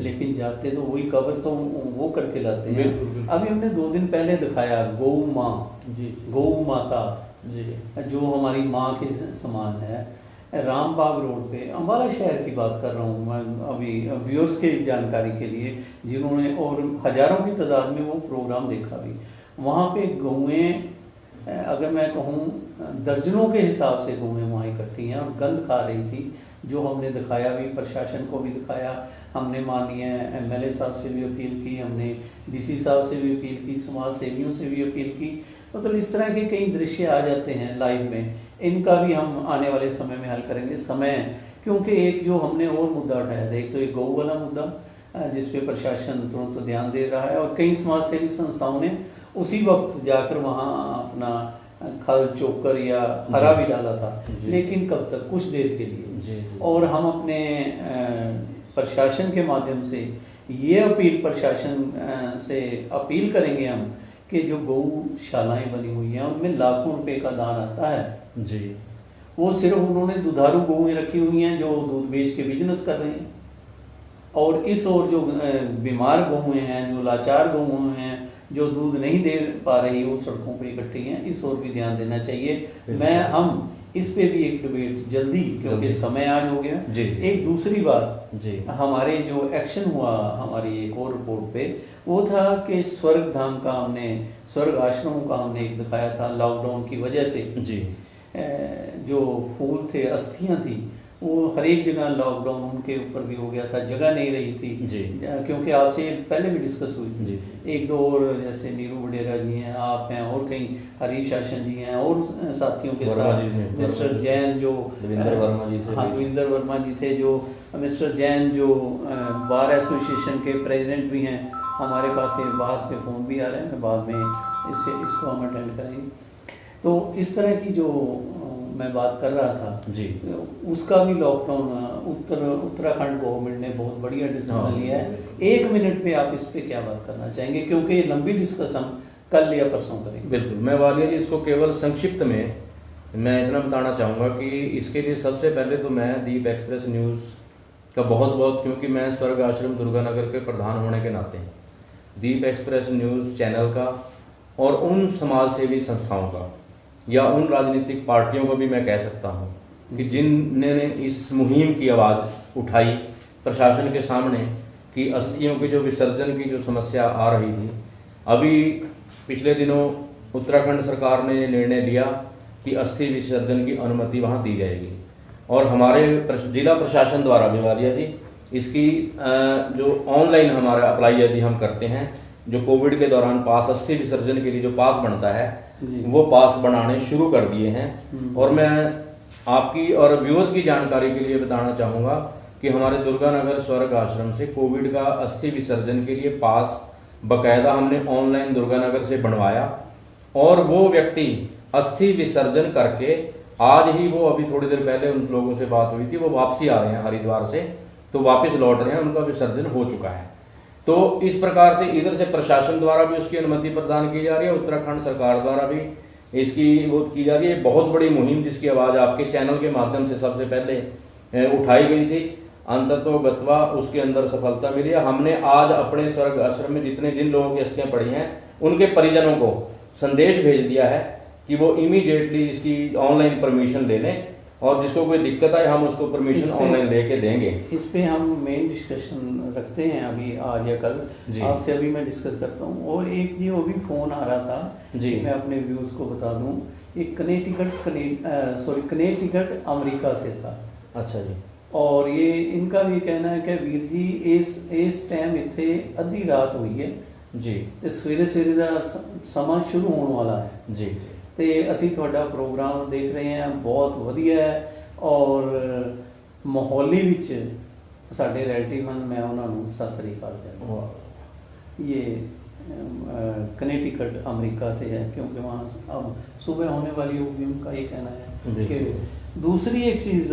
लेकिन जाते तो वही कवर तो वो करके लाते हैं। अभी हमने 2 दिन पहले दिखाया गौ माँ, गौ माता जो हमारी माँ के समान है, रामबाग रोड पे, अम्बाला शहर की बात कर रहा हूँ मैं अभी व्यूअर्स के जानकारी के लिए, जिन्होंने और हज़ारों की तादाद में वो प्रोग्राम देखा भी। वहाँ पे गौएँ अगर मैं कहूँ दर्जनों के हिसाब से गौएँ वहाँ इकट्ठी हैं और गंद खा रही थी, जो हमने दिखाया भी, प्रशासन को भी दिखाया। हमने माननीय एमएलए साहब से भी अपील की, हमने डीसी साहब से भी अपील की, समाज सेवियों से भी अपील की। मतलब इस तरह के कई दृश्य आ जाते हैं लाइव में, इनका भी हम आने वाले समय में हल करेंगे। समय, क्योंकि एक जो हमने और मुद्दा उठाया था, एक तो एक गौ वाला मुद्दा जिस पे प्रशासन तुरंत ध्यान दे रहा है, और कई समाज सेवी संस्थाओं ने उसी वक्त जाकर वहाँ अपना खल चोकर या हरा भी डाला था, लेकिन कब तक, कुछ देर के लिए। और हम अपने प्रशासन के माध्यम से ये अपील, प्रशासन से अपील करेंगे हम कि जो गौशालाएं बनी हुई हैं उनमें लाखों रुपए का दान आता है जी, वो सिर्फ उन्होंने दुधारू गौएं रखी हुई हैं जो दूध बेच के बिजनेस कर रहे हैं, और इस ओर जो बीमार गौएं हैं, जो लाचार गौएं हैं, जो दूध नहीं दे पा रही, वो सड़कों पर इकट्ठी हैं। इस ओर भी ध्यान देना चाहिए। हम इस पे भी एक डिबेट जल्दी, क्योंकि समय आज हो गया। एक दूसरी बात, हमारे जो एक्शन हुआ हमारी एक और रिपोर्ट पे, वो था कि स्वर्ग धाम का हमने, स्वर्ग आश्रमों का हमने एक दिखाया था। लॉकडाउन की वजह से जो फूल थे, अस्थियां थी, वो हर एक जगह लॉकडाउन उनके ऊपर भी हो गया था, जगह नहीं रही थी। क्योंकि आपसे पहले भी डिस्कस हुई थी, एक दो और जैसे नीरू वडेरा जी हैं, आप हैं, और कई हरीश शासन जी हैं, और साथियों के साथ मिस्टर जैन जो देवेंद्र वर्मा जी थे, देवेंद्र वर्मा जी थे, जो मिस्टर जैन जो बार एसोसिएशन के प्रेसिडेंट भी हैं। हमारे पास से बाहर से फ़ोन भी आ रहे हैं, बाद में इसको हम अटेंड करेंगे। तो इस तरह की जो मैं बात कर रहा था जी, उसका भी लॉकडाउन उत्तराखंड गवर्नमेंट ने बहुत बढ़िया डिसीजन लिया है। 1 मिनट में आप इस पे क्या बात करना चाहेंगे, क्योंकि ये लंबी डिस्कस हम कल या परसों करेंगे। बिल्कुल, मैं वालिया जी इसको केवल संक्षिप्त में मैं इतना बताना चाहूँगा कि इसके लिए सबसे पहले तो मैं दीप एक्सप्रेस न्यूज़ का बहुत बहुत, क्योंकि मैं स्वर्ग आश्रम दुर्गानगर के प्रधान होने के नाते दीप एक्सप्रेस न्यूज़ चैनल का और उन समाज सेवी संस्थाओं का या उन राजनीतिक पार्टियों को भी मैं कह सकता हूँ कि जिन्होंने इस मुहिम की आवाज़ उठाई प्रशासन के सामने कि अस्थियों के जो विसर्जन की जो समस्या आ रही थी। अभी पिछले दिनों उत्तराखंड सरकार ने निर्णय लिया कि अस्थि विसर्जन की अनुमति वहाँ दी जाएगी, और हमारे जिला प्रशासन द्वारा भी वालिया जी इसकी जो ऑनलाइन हमारा अप्लाई यदि हम करते हैं, जो कोविड के दौरान पास, अस्थि विसर्जन के लिए जो पास बनता है, वो पास बनाने शुरू कर दिए हैं। और मैं आपकी और व्यूअर्स की जानकारी के लिए बताना चाहूँगा कि हमारे दुर्गानगर स्वर्ग आश्रम से कोविड का अस्थि विसर्जन के लिए पास बकायदा हमने ऑनलाइन दुर्गानगर से बनवाया, और वो व्यक्ति अस्थि विसर्जन करके आज ही, वो अभी थोड़ी देर पहले उन लोगों से बात हुई थी, वो वापसी आ रहे हैं हरिद्वार से, तो वापस लौट रहे हैं, उनका विसर्जन हो चुका है। तो इस प्रकार से इधर से प्रशासन द्वारा भी उसकी अनुमति प्रदान की जा रही है, उत्तराखंड सरकार द्वारा भी इसकी वो की जा रही है। बहुत बड़ी मुहिम जिसकी आवाज़ आपके चैनल के माध्यम से सबसे पहले उठाई गई थी, अंततोगत्वा उसके अंदर सफलता मिली है। हमने आज अपने स्वर्ग आश्रम में जितने जिन लोगों की अस्थियां पड़ी हैं उनके परिजनों को संदेश भेज दिया है कि वो इमीडिएटली इसकी ऑनलाइन परमिशन ले लें, और जिसको कोई दिक्कत आए हम उसको परमिशन ऑनलाइन लेके देंगे। इस पे हम मेन डिस्कशन रखते हैं अभी, आज या कल आपसे अभी मैं डिस्कस करता हूँ। और एक जी वो भी फ़ोन आ रहा था जी, मैं अपने व्यूज़ को बता दूँ, एक कनेटिकट अमेरिका से था। अच्छा जी। और ये इनका भी कहना है कि वीर जी इस टाइम इतने अद्धी रात हुई है जी, तो सवेरे सवेरे का समा शुरू होने वाला है जी, ਤੇ ਅਸੀਂ ਤੁਹਾਡਾ ਪ੍ਰੋਗਰਾਮ ਦੇਖ ਰਹੇ ਹਾਂ, ਬਹੁਤ ਵਧੀਆ ਹੈ। ਔਰ ਮਾਹੌਲੀ ਵਿੱਚ ਸਾਡੇ ਰਿਲੇਟਿਵ ਹਨ, ਮੈਂ ਉਹਨਾਂ ਨੂੰ ਸਤਿ ਸ੍ਰੀ ਅਕਾਲ ਕਹਿੰਦਾ। ये कनेटिकट अमेरिका से है, क्योंकि वहाँ अब सुबह होने वाली होगी, उनका ये कहना है। कि दूसरी एक चीज़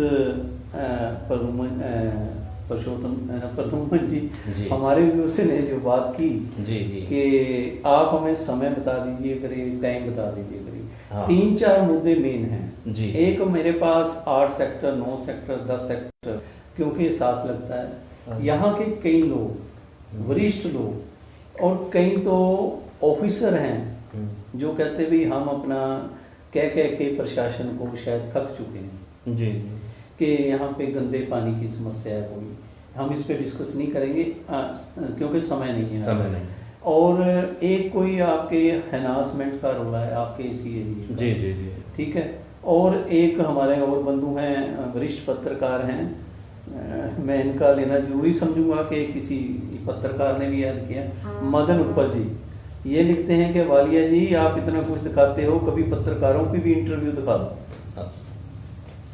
परशुराम जी हमारे व्यूअर से ने जो बात की कि आप हमें समय बता दीजिए करिए, टाइम बता दीजिए करिए। 3-4 मुद्दे मेन हैं जी। एक मेरे पास 8 सेक्टर, 9 सेक्टर, 10 सेक्टर, क्योंकि साथ लगता है। यहाँ के कई लोग, वरिष्ठ लोग, और कई तो ऑफिसर हैं जो कहते भी हम अपना कह के प्रशासन को शायद थक चुके हैं जी, कि यहाँ पे गंदे पानी की समस्या है कोई। हम इस पे डिस्कस नहीं करेंगे क्योंकि समय नहीं है। और एक कोई आपके हैनासमेंट का रोला है आपके इसी एरिया। जी जी जी। ठीक है। और एक हमारे और बंधु हैं, वरिष्ठ पत्रकार हैं, मैं इनका लेना जरूरी समझूंगा कि किसी पत्रकार ने भी याद किया, मदन उपल जी। ये लिखते हैं कि वालिया जी आप इतना कुछ दिखाते हो, कभी पत्रकारों की भी इंटरव्यू दिखा दो।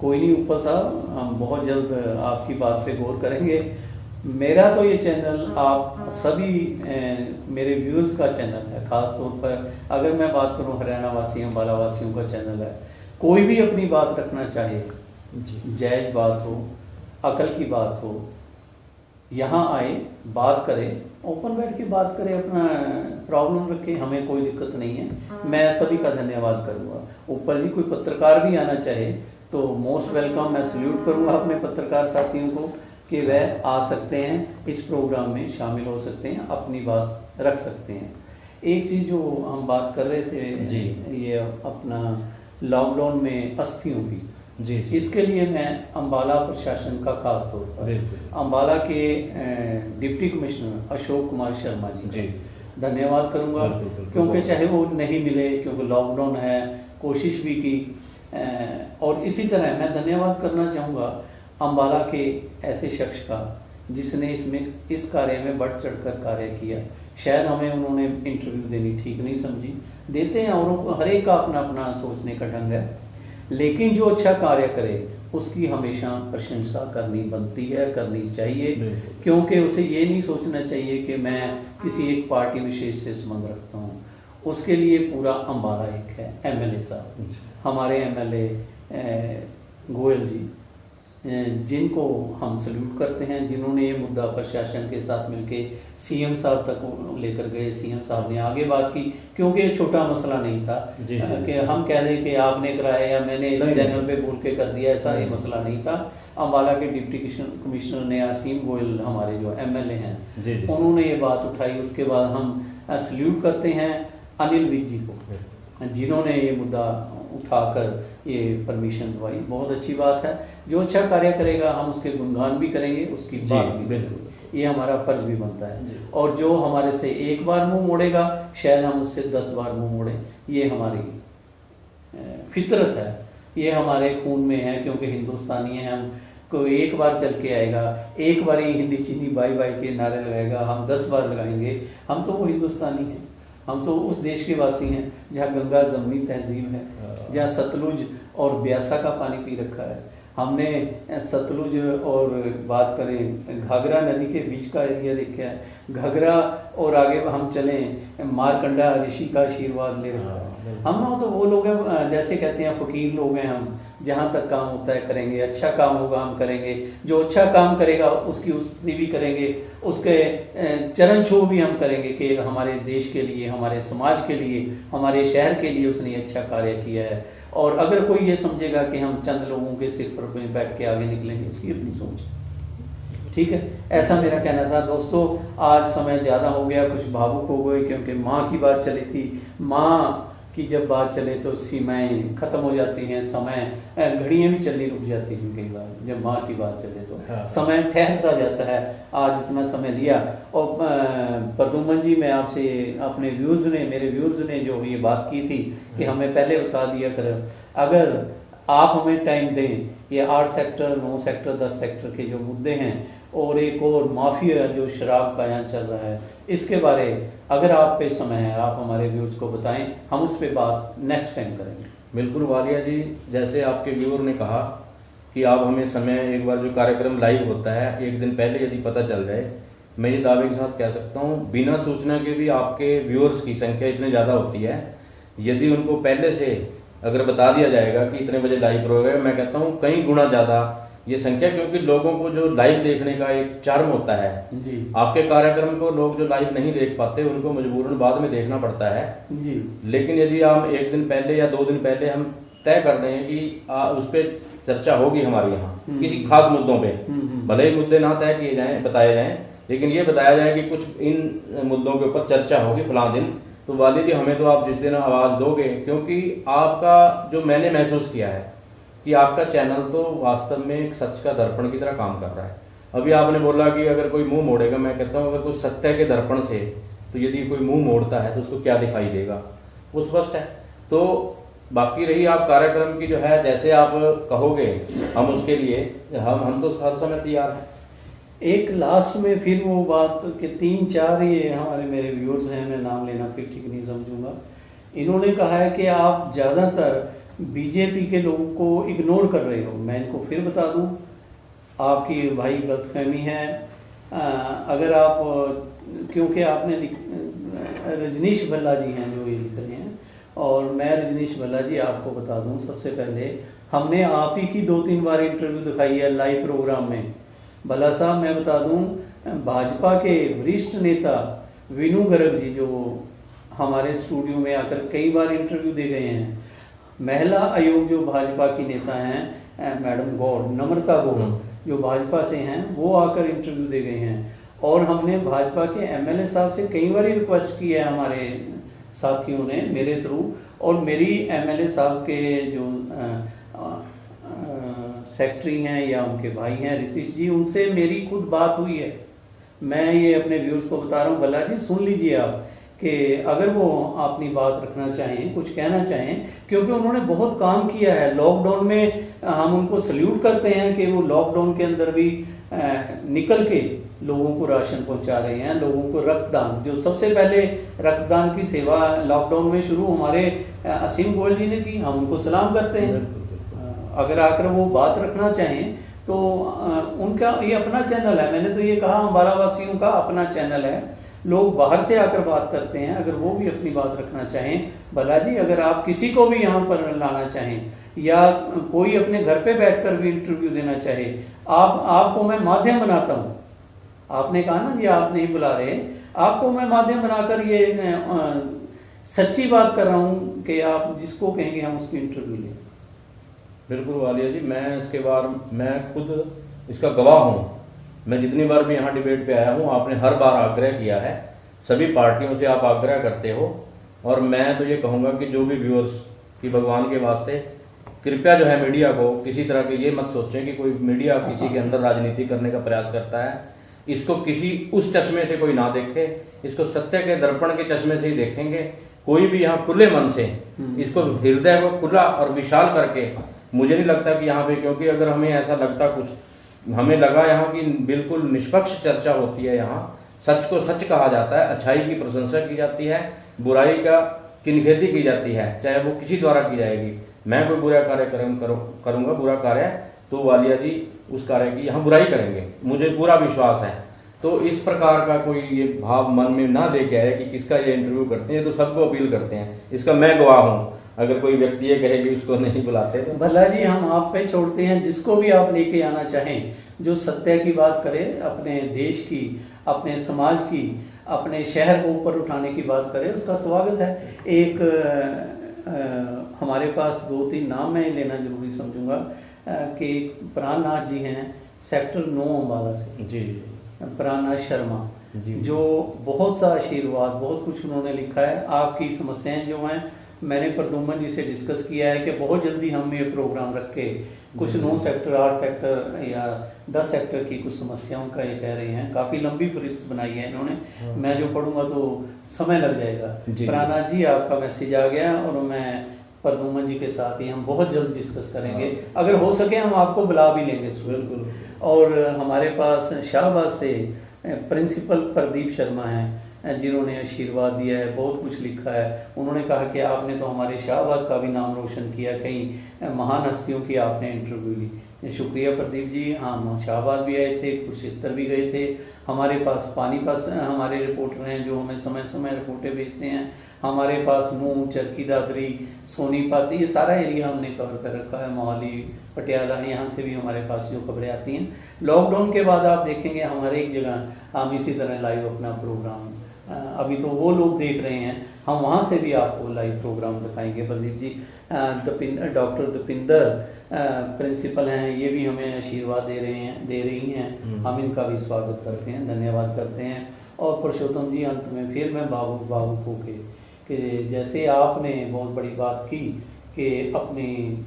कोई नहीं उपल साहब, हम बहुत जल्द आपकी बात पे गौर करेंगे। मेरा तो ये चैनल आप सभी मेरे व्यूज़ का चैनल है। ख़ास तौर पर अगर मैं बात करूं हरियाणा वासियों अम्बाला वासियों का चैनल है। कोई भी अपनी बात रखना चाहे, जायज़ बात हो, अकल की बात हो, यहाँ आए, बात करें, ओपन बैठ के बात करें, अपना प्रॉब्लम रखें, हमें कोई दिक्कत नहीं है। मैं सभी का धन्यवाद करूँगा। ऊपर जी कोई पत्रकार भी आना चाहे तो मोस्ट वेलकम, मैं सल्यूट करूँगा अपने पत्रकार साथियों को कि वह आ सकते हैं, इस प्रोग्राम में शामिल हो सकते हैं, अपनी बात रख सकते हैं। एक चीज़ जो हम बात कर रहे थे जी, ये अपना लॉकडाउन में अस्थियों की, जी, जी। इसके लिए मैं अम्बाला प्रशासन का खास तौर पर अम्बाला के डिप्टी कमिश्नर अशोक कुमार शर्मा जी धन्यवाद करूंगा, क्योंकि चाहे वो नहीं मिले, क्योंकि लॉकडाउन है, कोशिश भी की। और इसी तरह मैं धन्यवाद करना चाहूँगा अम्बाला के ऐसे शख्स का जिसने इसमें इस कार्य में बढ़ चढ़कर कार्य किया। शायद हमें उन्होंने इंटरव्यू देनी ठीक नहीं समझी, देते हैं औरों को, हर एक का अपना अपना सोचने का ढंग है, लेकिन जो अच्छा कार्य करे उसकी हमेशा प्रशंसा करनी बनती है, करनी चाहिए, क्योंकि उसे ये नहीं सोचना चाहिए कि मैं किसी एक पार्टी विशेष से संबंध रखता हूँ। उसके लिए पूरा अम्बाला एक है। एमएलए साहब, हमारे एमएलए गोयल जी, जिनको हम सल्यूट करते हैं, जिन्होंने ये मुद्दा प्रशासन के साथ मिलके सीएम साहब तक लेकर गए। सीएम साहब ने आगे बात की, क्योंकि ये छोटा मसला नहीं था कि हम कह दें कि आपने कराया या मैंने चैनल पे बोल के कर दिया, ऐसा ये मसला नहीं था। अम्बाला के डिप्टी कमिश्नर ने आसिम गोयल, हमारे जो एमएलए हैं, उन्होंने ये बात उठाई। उसके बाद हम सल्यूट करते हैं अनिल विज जी को, जिन्होंने ये मुद्दा उठाकर ये परमिशन दवाई। बहुत अच्छी बात है, जो अच्छा कार्य करेगा हम उसके गुणगान भी करेंगे, उसकी बात भी बिल्कुल, ये हमारा फर्ज भी बनता है। और जो हमारे से एक बार मुंह मोड़ेगा, शायद हम उससे 10 बार मुंह मोड़ें, ये हमारी फितरत है, ये हमारे खून में है, क्योंकि हिंदुस्तानी हैं हम। कोई एक बार चल के आएगा, एक बार ही हिंदी चीनी बाई बाई के नारे लगाएगा, हम 10 बार लगाएंगे, हम तो वो हिंदुस्तानी हैं, हम तो उस देश के वासी हैं जहाँ गंगा जमनी तहजीब है, जहाँ सतलुज और ब्यासा का पानी पी रखा है। हमने सतलुज और बात करें घाघरा नदी के बीच का एरिया देखा है, घाघरा और आगे हम चलें मारकंडा ऋषि का आशीर्वाद ले रखा है। हम तो वो लोग हैं, जैसे कहते हैं फकीर लोग हैं हम, जहाँ तक काम होता है करेंगे, अच्छा काम होगा हम करेंगे, जो अच्छा काम करेगा उसकी उस्ती भी करेंगे, उसके चरण छू भी हम करेंगे कि हमारे देश के लिए, हमारे समाज के लिए, हमारे शहर के लिए उसने अच्छा कार्य किया है। और अगर कोई ये समझेगा कि हम चंद लोगों के सिर पर बैठ के आगे निकलेंगे, इसकी अपनी सोच, ठीक है, ऐसा मेरा कहना था। दोस्तों आज समय ज़्यादा हो गया, कुछ भावुक हो गए, क्योंकि माँ की बात चली थी। माँ की जब बात चले तो सीमाएं खत्म हो जाती हैं, समय घड़ियाँ भी चलनी रुक जाती हैं कई बार। जब माँ की बात चले तो समय ठहर सा जाता है। आज इतना समय दिया। और प्रदुमन जी, मैं आपसे अपने मेरे व्यूज़ ने जो ये बात की थी कि हमें पहले बता दिया कर, अगर आप हमें टाइम दें, ये 8 सेक्टर 9 सेक्टर 10 सेक्टर के जो मुद्दे हैं, और एक और माफिया जो शराब का यहाँ चल रहा है, इसके बारे अगर आप पे समय है, आप हमारे व्यूज़ को बताएं, हम उस पर बात नेक्स्ट टाइम करेंगे। बिल्कुल वालिया जी, जैसे आपके व्यूअर ने कहा कि आप हमें समय, एक बार जो कार्यक्रम लाइव होता है एक दिन पहले यदि पता चल जाए, मैं ये दावे के साथ कह सकता हूँ बिना सूचना के भी आपके व्यूअर्स की संख्या इतनी ज़्यादा होती है। यदि उनको पहले से अगर बता दिया जाएगा कि इतने बजे लाइव प्रोग्राम, मैं कहता हूँ कई गुना ज़्यादा ये संख्या, क्योंकि लोगों को जो लाइव देखने का एक चार्म होता है जी, आपके आपके कार्यक्रम को लोग जो लाइव नहीं देख पाते उनको मजबूरन बाद में देखना पड़ता है जी। लेकिन यदि हम एक दिन पहले या 2 दिन पहले हम तय कर दें कि उस पर चर्चा होगी हमारे यहाँ किसी खास मुद्दों पे, भले ही मुद्दे ना तय किए जाएं, बताए जाएं, लेकिन ये बताया जाए कि कुछ इन मुद्दों के ऊपर चर्चा होगी फलां दिन, तो वाली जी हमें तो आप जिस दिन आवाज़ दोगे, क्योंकि आपका जो मैंने महसूस किया है कि आपका चैनल तो वास्तव में एक सच का दर्पण की तरह काम कर रहा है। अभी आपने बोला कि अगर कोई मुंह मोड़ेगा, मैं कहता हूँ अगर कोई सत्य के दर्पण से तो यदि कोई मुंह मोड़ता है तो उसको क्या दिखाई देगा, वो स्पष्ट है। तो बाकी रही आप कार्यक्रम की जो है, जैसे आप कहोगे हम उसके लिए हम तो हर समय तैयार हैं। एक लास्ट में फिर वो बात कि 3-4 ये हमारे मेरे व्यूअर्स हैं, मैं नाम लेना फिर ठीक नहीं समझूंगा, इन्होंने कहा है कि आप ज़्यादातर बीजेपी के लोगों को इग्नोर कर रहे हो। मैं इनको फिर बता दूं, आपकी भाई गलतफहमी है। अगर आप, क्योंकि आपने रजनीश भल्ला जी हैं जो ये लिख रहे हैं, और मैं रजनीश भल्ला जी आपको बता दूं, सबसे पहले हमने आप ही की 2-3 बार इंटरव्यू दिखाई है लाइव प्रोग्राम में। भल्ला साहब मैं बता दूं, भाजपा के वरिष्ठ नेता विनू गर्ग जी जो हमारे स्टूडियो में आकर कई बार इंटरव्यू दे गए हैं, महिला आयोग जो भाजपा की नेता हैं मैडम गौर, नम्रता गौर जो भाजपा से हैं, वो आकर इंटरव्यू दे गए हैं। और हमने भाजपा के एमएलए साहब से कई बार रिक्वेस्ट की है हमारे साथियों ने मेरे थ्रू, और मेरी एमएलए साहब के जो सेक्रेटरी हैं या उनके भाई हैं रितीश जी, उनसे मेरी खुद बात हुई है। मैं ये अपने व्यूअर्स को बता रहा हूँ, भला जी सुन लीजिए आप, कि अगर वो अपनी बात रखना चाहें, कुछ कहना चाहें, क्योंकि उन्होंने बहुत काम किया है लॉकडाउन में। हम उनको सल्यूट करते हैं कि वो लॉकडाउन के अंदर भी निकल के लोगों को राशन पहुंचा रहे हैं, लोगों को रक्तदान, जो सबसे पहले रक्तदान की सेवा लॉकडाउन में शुरू हमारे असीम गोयल जी ने की, हम उनको सलाम करते हैं। अगर आकर वो बात रखना चाहें तो उनका ये अपना चैनल है। मैंने तो ये कहा अम्बाला वासियों का अपना चैनल है, लोग बाहर से आकर बात करते हैं, अगर वो भी अपनी बात रखना चाहें। भला जी अगर आप किसी को भी यहाँ पर लाना चाहें या कोई अपने घर पे बैठकर भी इंटरव्यू देना चाहे, आपको मैं माध्यम बनाता हूँ। आपने कहा ना जी आप नहीं बुला रहे, आपको मैं माध्यम बनाकर ये सच्ची बात कर रहा हूँ कि आप जिसको कहेंगे हम उसकी इंटरव्यू लें। बिल्कुल वालिया जी, मैं इसके बाद मैं खुद इसका गवाह हूँ। मैं जितनी बार भी यहाँ डिबेट पे आया हूँ, आपने हर बार आग्रह किया है, सभी पार्टियों से आप आग्रह करते हो। और मैं तो ये कहूँगा कि जो भी व्यूअर्स की भगवान के वास्ते कृपया जो है मीडिया को किसी तरह के ये मत सोचें कि कोई मीडिया किसी के अंदर राजनीति करने का प्रयास करता है। इसको किसी उस चश्मे से कोई ना देखे, इसको सत्य के दर्पण के चश्मे से ही देखेंगे। कोई भी यहाँ खुले मन से इसको हृदय को खुला और विशाल करके, मुझे नहीं लगता कि यहाँ पे, क्योंकि अगर हमें ऐसा लगता कुछ, हमें लगा यहाँ की बिल्कुल निष्पक्ष चर्चा होती है, यहाँ सच को सच कहा जाता है, अच्छाई की प्रशंसा की जाती है, बुराई का की निखेधी की जाती है, चाहे वो किसी द्वारा की जाएगी। मैं कोई बुरा कार्य करूँगा बुरा कार्य, तो वालिया जी उस कार्य की यहाँ बुराई करेंगे, मुझे पूरा विश्वास है। तो इस प्रकार का कोई ये भाव मन में ना लेके आए कि किसका ये इंटरव्यू करते हैं, तो सबको अपील करते हैं, इसका मैं गवाह हूँ। अगर कोई व्यक्ति ये कहे कि उसको नहीं बुलाते तो भला जी हम आप पे छोड़ते हैं, जिसको भी आप लेके आना चाहें, जो सत्य की बात करे, अपने देश की, अपने समाज की, अपने शहर को ऊपर उठाने की बात करे, उसका स्वागत है। एक हमारे पास 2-3 नाम मैं लेना जरूरी समझूंगा कि प्राणनाथ जी हैं सेक्टर 9 अम्बाला से, जी प्राणनाथ शर्मा जी, जो बहुत सा आशीर्वाद, बहुत कुछ उन्होंने लिखा है। आपकी समस्याएं जो हैं मैंने प्रदुमन जी से डिस्कस किया है कि बहुत जल्दी हम ये प्रोग्राम रख के कुछ 9 सेक्टर 8 सेक्टर या 10 सेक्टर की कुछ समस्याओं का ये कह रहे हैं। काफ़ी लंबी फहरिस्त बनाई है इन्होंने, मैं जो पढ़ूंगा तो समय लग जाएगा। प्राणनाथ जी आपका मैसेज आ गया और मैं प्रदुमन जी के साथ ही हम बहुत जल्द डिस्कस करेंगे, अगर हो सके हम आपको बुला भी लेंगे। बिल्कुल। और हमारे पास शाहबाद से प्रिंसिपल प्रदीप शर्मा हैं जिन्होंने आशीर्वाद दिया है, बहुत कुछ लिखा है। उन्होंने कहा कि आपने तो हमारे शाहबाद का भी नाम रोशन किया, कई महान हस्तियों की आपने इंटरव्यू ली। शुक्रिया प्रदीप जी। हम शाहबाद भी आए थे, कुरुक्षेत्र भी गए थे। हमारे पास पानीपत हमारे रिपोर्टर हैं जो हमें समय समय रिपोर्टें भेजते हैं। हमारे पास नूंह, चरखी दादरी, सोनीपत, ये सारा एरिया हमने कवर कर रखा है। मोहाली, पटियाला, यहाँ से भी हमारे पास जो खबरें आती हैं। लॉकडाउन के बाद आप देखेंगे हमारे एक जगह हम इसी तरह लाइव अपना प्रोग्राम, अभी तो वो लोग देख रहे हैं, हम वहाँ से भी आपको लाइव प्रोग्राम दिखाएंगे। प्रदीप जी, डॉक्टर दीपिंदर प्रिंसिपल हैं, ये भी हमें आशीर्वाद दे रही हैं। हम इनका भी स्वागत करते हैं, धन्यवाद करते हैं। और पुरुषोत्तम जी, अंत में फिर मैं भावुक होके कि जैसे आपने बहुत बड़ी बात की कि अपनी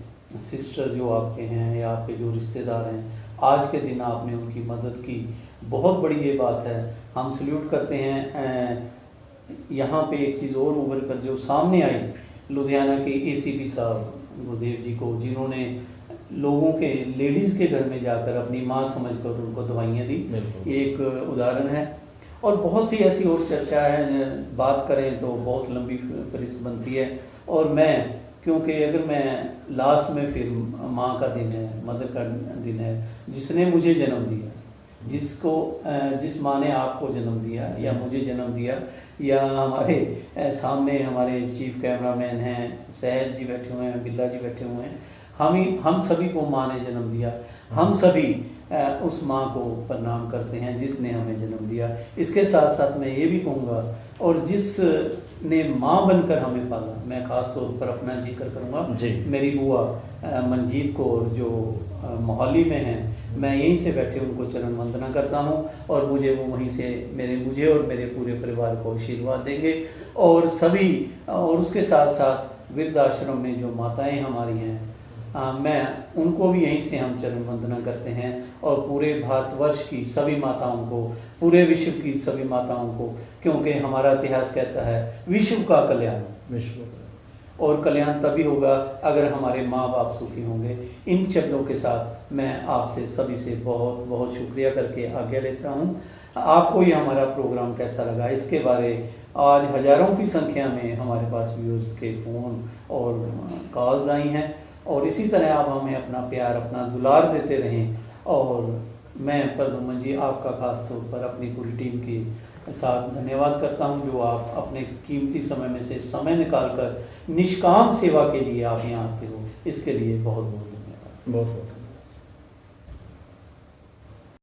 सिस्टर जो आपके हैं या आपके जो रिश्तेदार हैं, आज के दिन आपने उनकी मदद की, बहुत बड़ी ये बात है। हम सल्यूट करते हैं यहाँ पे एक चीज़ और उभर कर जो सामने आई, लुधियाना के एसीपी साहब गुरुदेव जी को, जिन्होंने लोगों के, लेडीज़ के घर में जाकर अपनी माँ समझकर उनको दवाइयाँ दी, एक उदाहरण है। और बहुत सी ऐसी और चर्चा है, बात करें तो बहुत लंबी फहरिस्त बनती है। और मैं, क्योंकि अगर मैं लास्ट में फिर माँ का दिन है, मदर का दिन है, जिसने मुझे जन्म दिया, जिस माँ ने आपको जन्म दिया या मुझे जन्म दिया, या हमारे सामने हमारे चीफ कैमरामैन हैं, सहज जी बैठे हुए हैं, बिल्ला जी बैठे हुए हैं, हम सभी को माँ ने जन्म दिया। हम सभी उस माँ को प्रणाम करते हैं जिसने हमें जन्म दिया। इसके साथ साथ मैं ये भी कहूँगा, और जिसने माँ बनकर हमें पाला, मैं ख़ास तौर पर अपना जिक्र करूँगा, मेरी बुआ मंजीत कौर जो मोहाली में हैं, मैं यहीं से बैठे उनको चरण वंदना करता हूँ, और मुझे वो वहीं से मुझे और मेरे पूरे परिवार को आशीर्वाद देंगे। और सभी, और उसके साथ साथ वृद्धाश्रम में जो माताएं हमारी हैं, मैं उनको भी यहीं से हम चरण वंदना करते हैं, और पूरे भारतवर्ष की सभी माताओं को, पूरे विश्व की सभी माताओं को, क्योंकि हमारा इतिहास कहता है विश्व का कल्याण, और कल्याण तभी होगा अगर हमारे माँ बाप सुखी होंगे। इन शब्दों के साथ मैं आपसे सभी से बहुत बहुत शुक्रिया करके आज्ञा लेता हूँ। आपको ये हमारा प्रोग्राम कैसा लगा, इसके बारे आज हज़ारों की संख्या में हमारे पास व्यूज़ के फ़ोन और कॉल्स आई हैं, और इसी तरह आप हमें अपना प्यार, अपना दुलार देते रहें। और मैं प्रद्युम्न जी आपका खास तौर पर अपनी पूरी टीम के साथ धन्यवाद करता हूं, जो आप अपने कीमती समय में से समय निकालकर निष्काम सेवा के लिए आप यहाँ आते हो, इसके लिए बहुत बहुत धन्यवाद। बहुत बहुत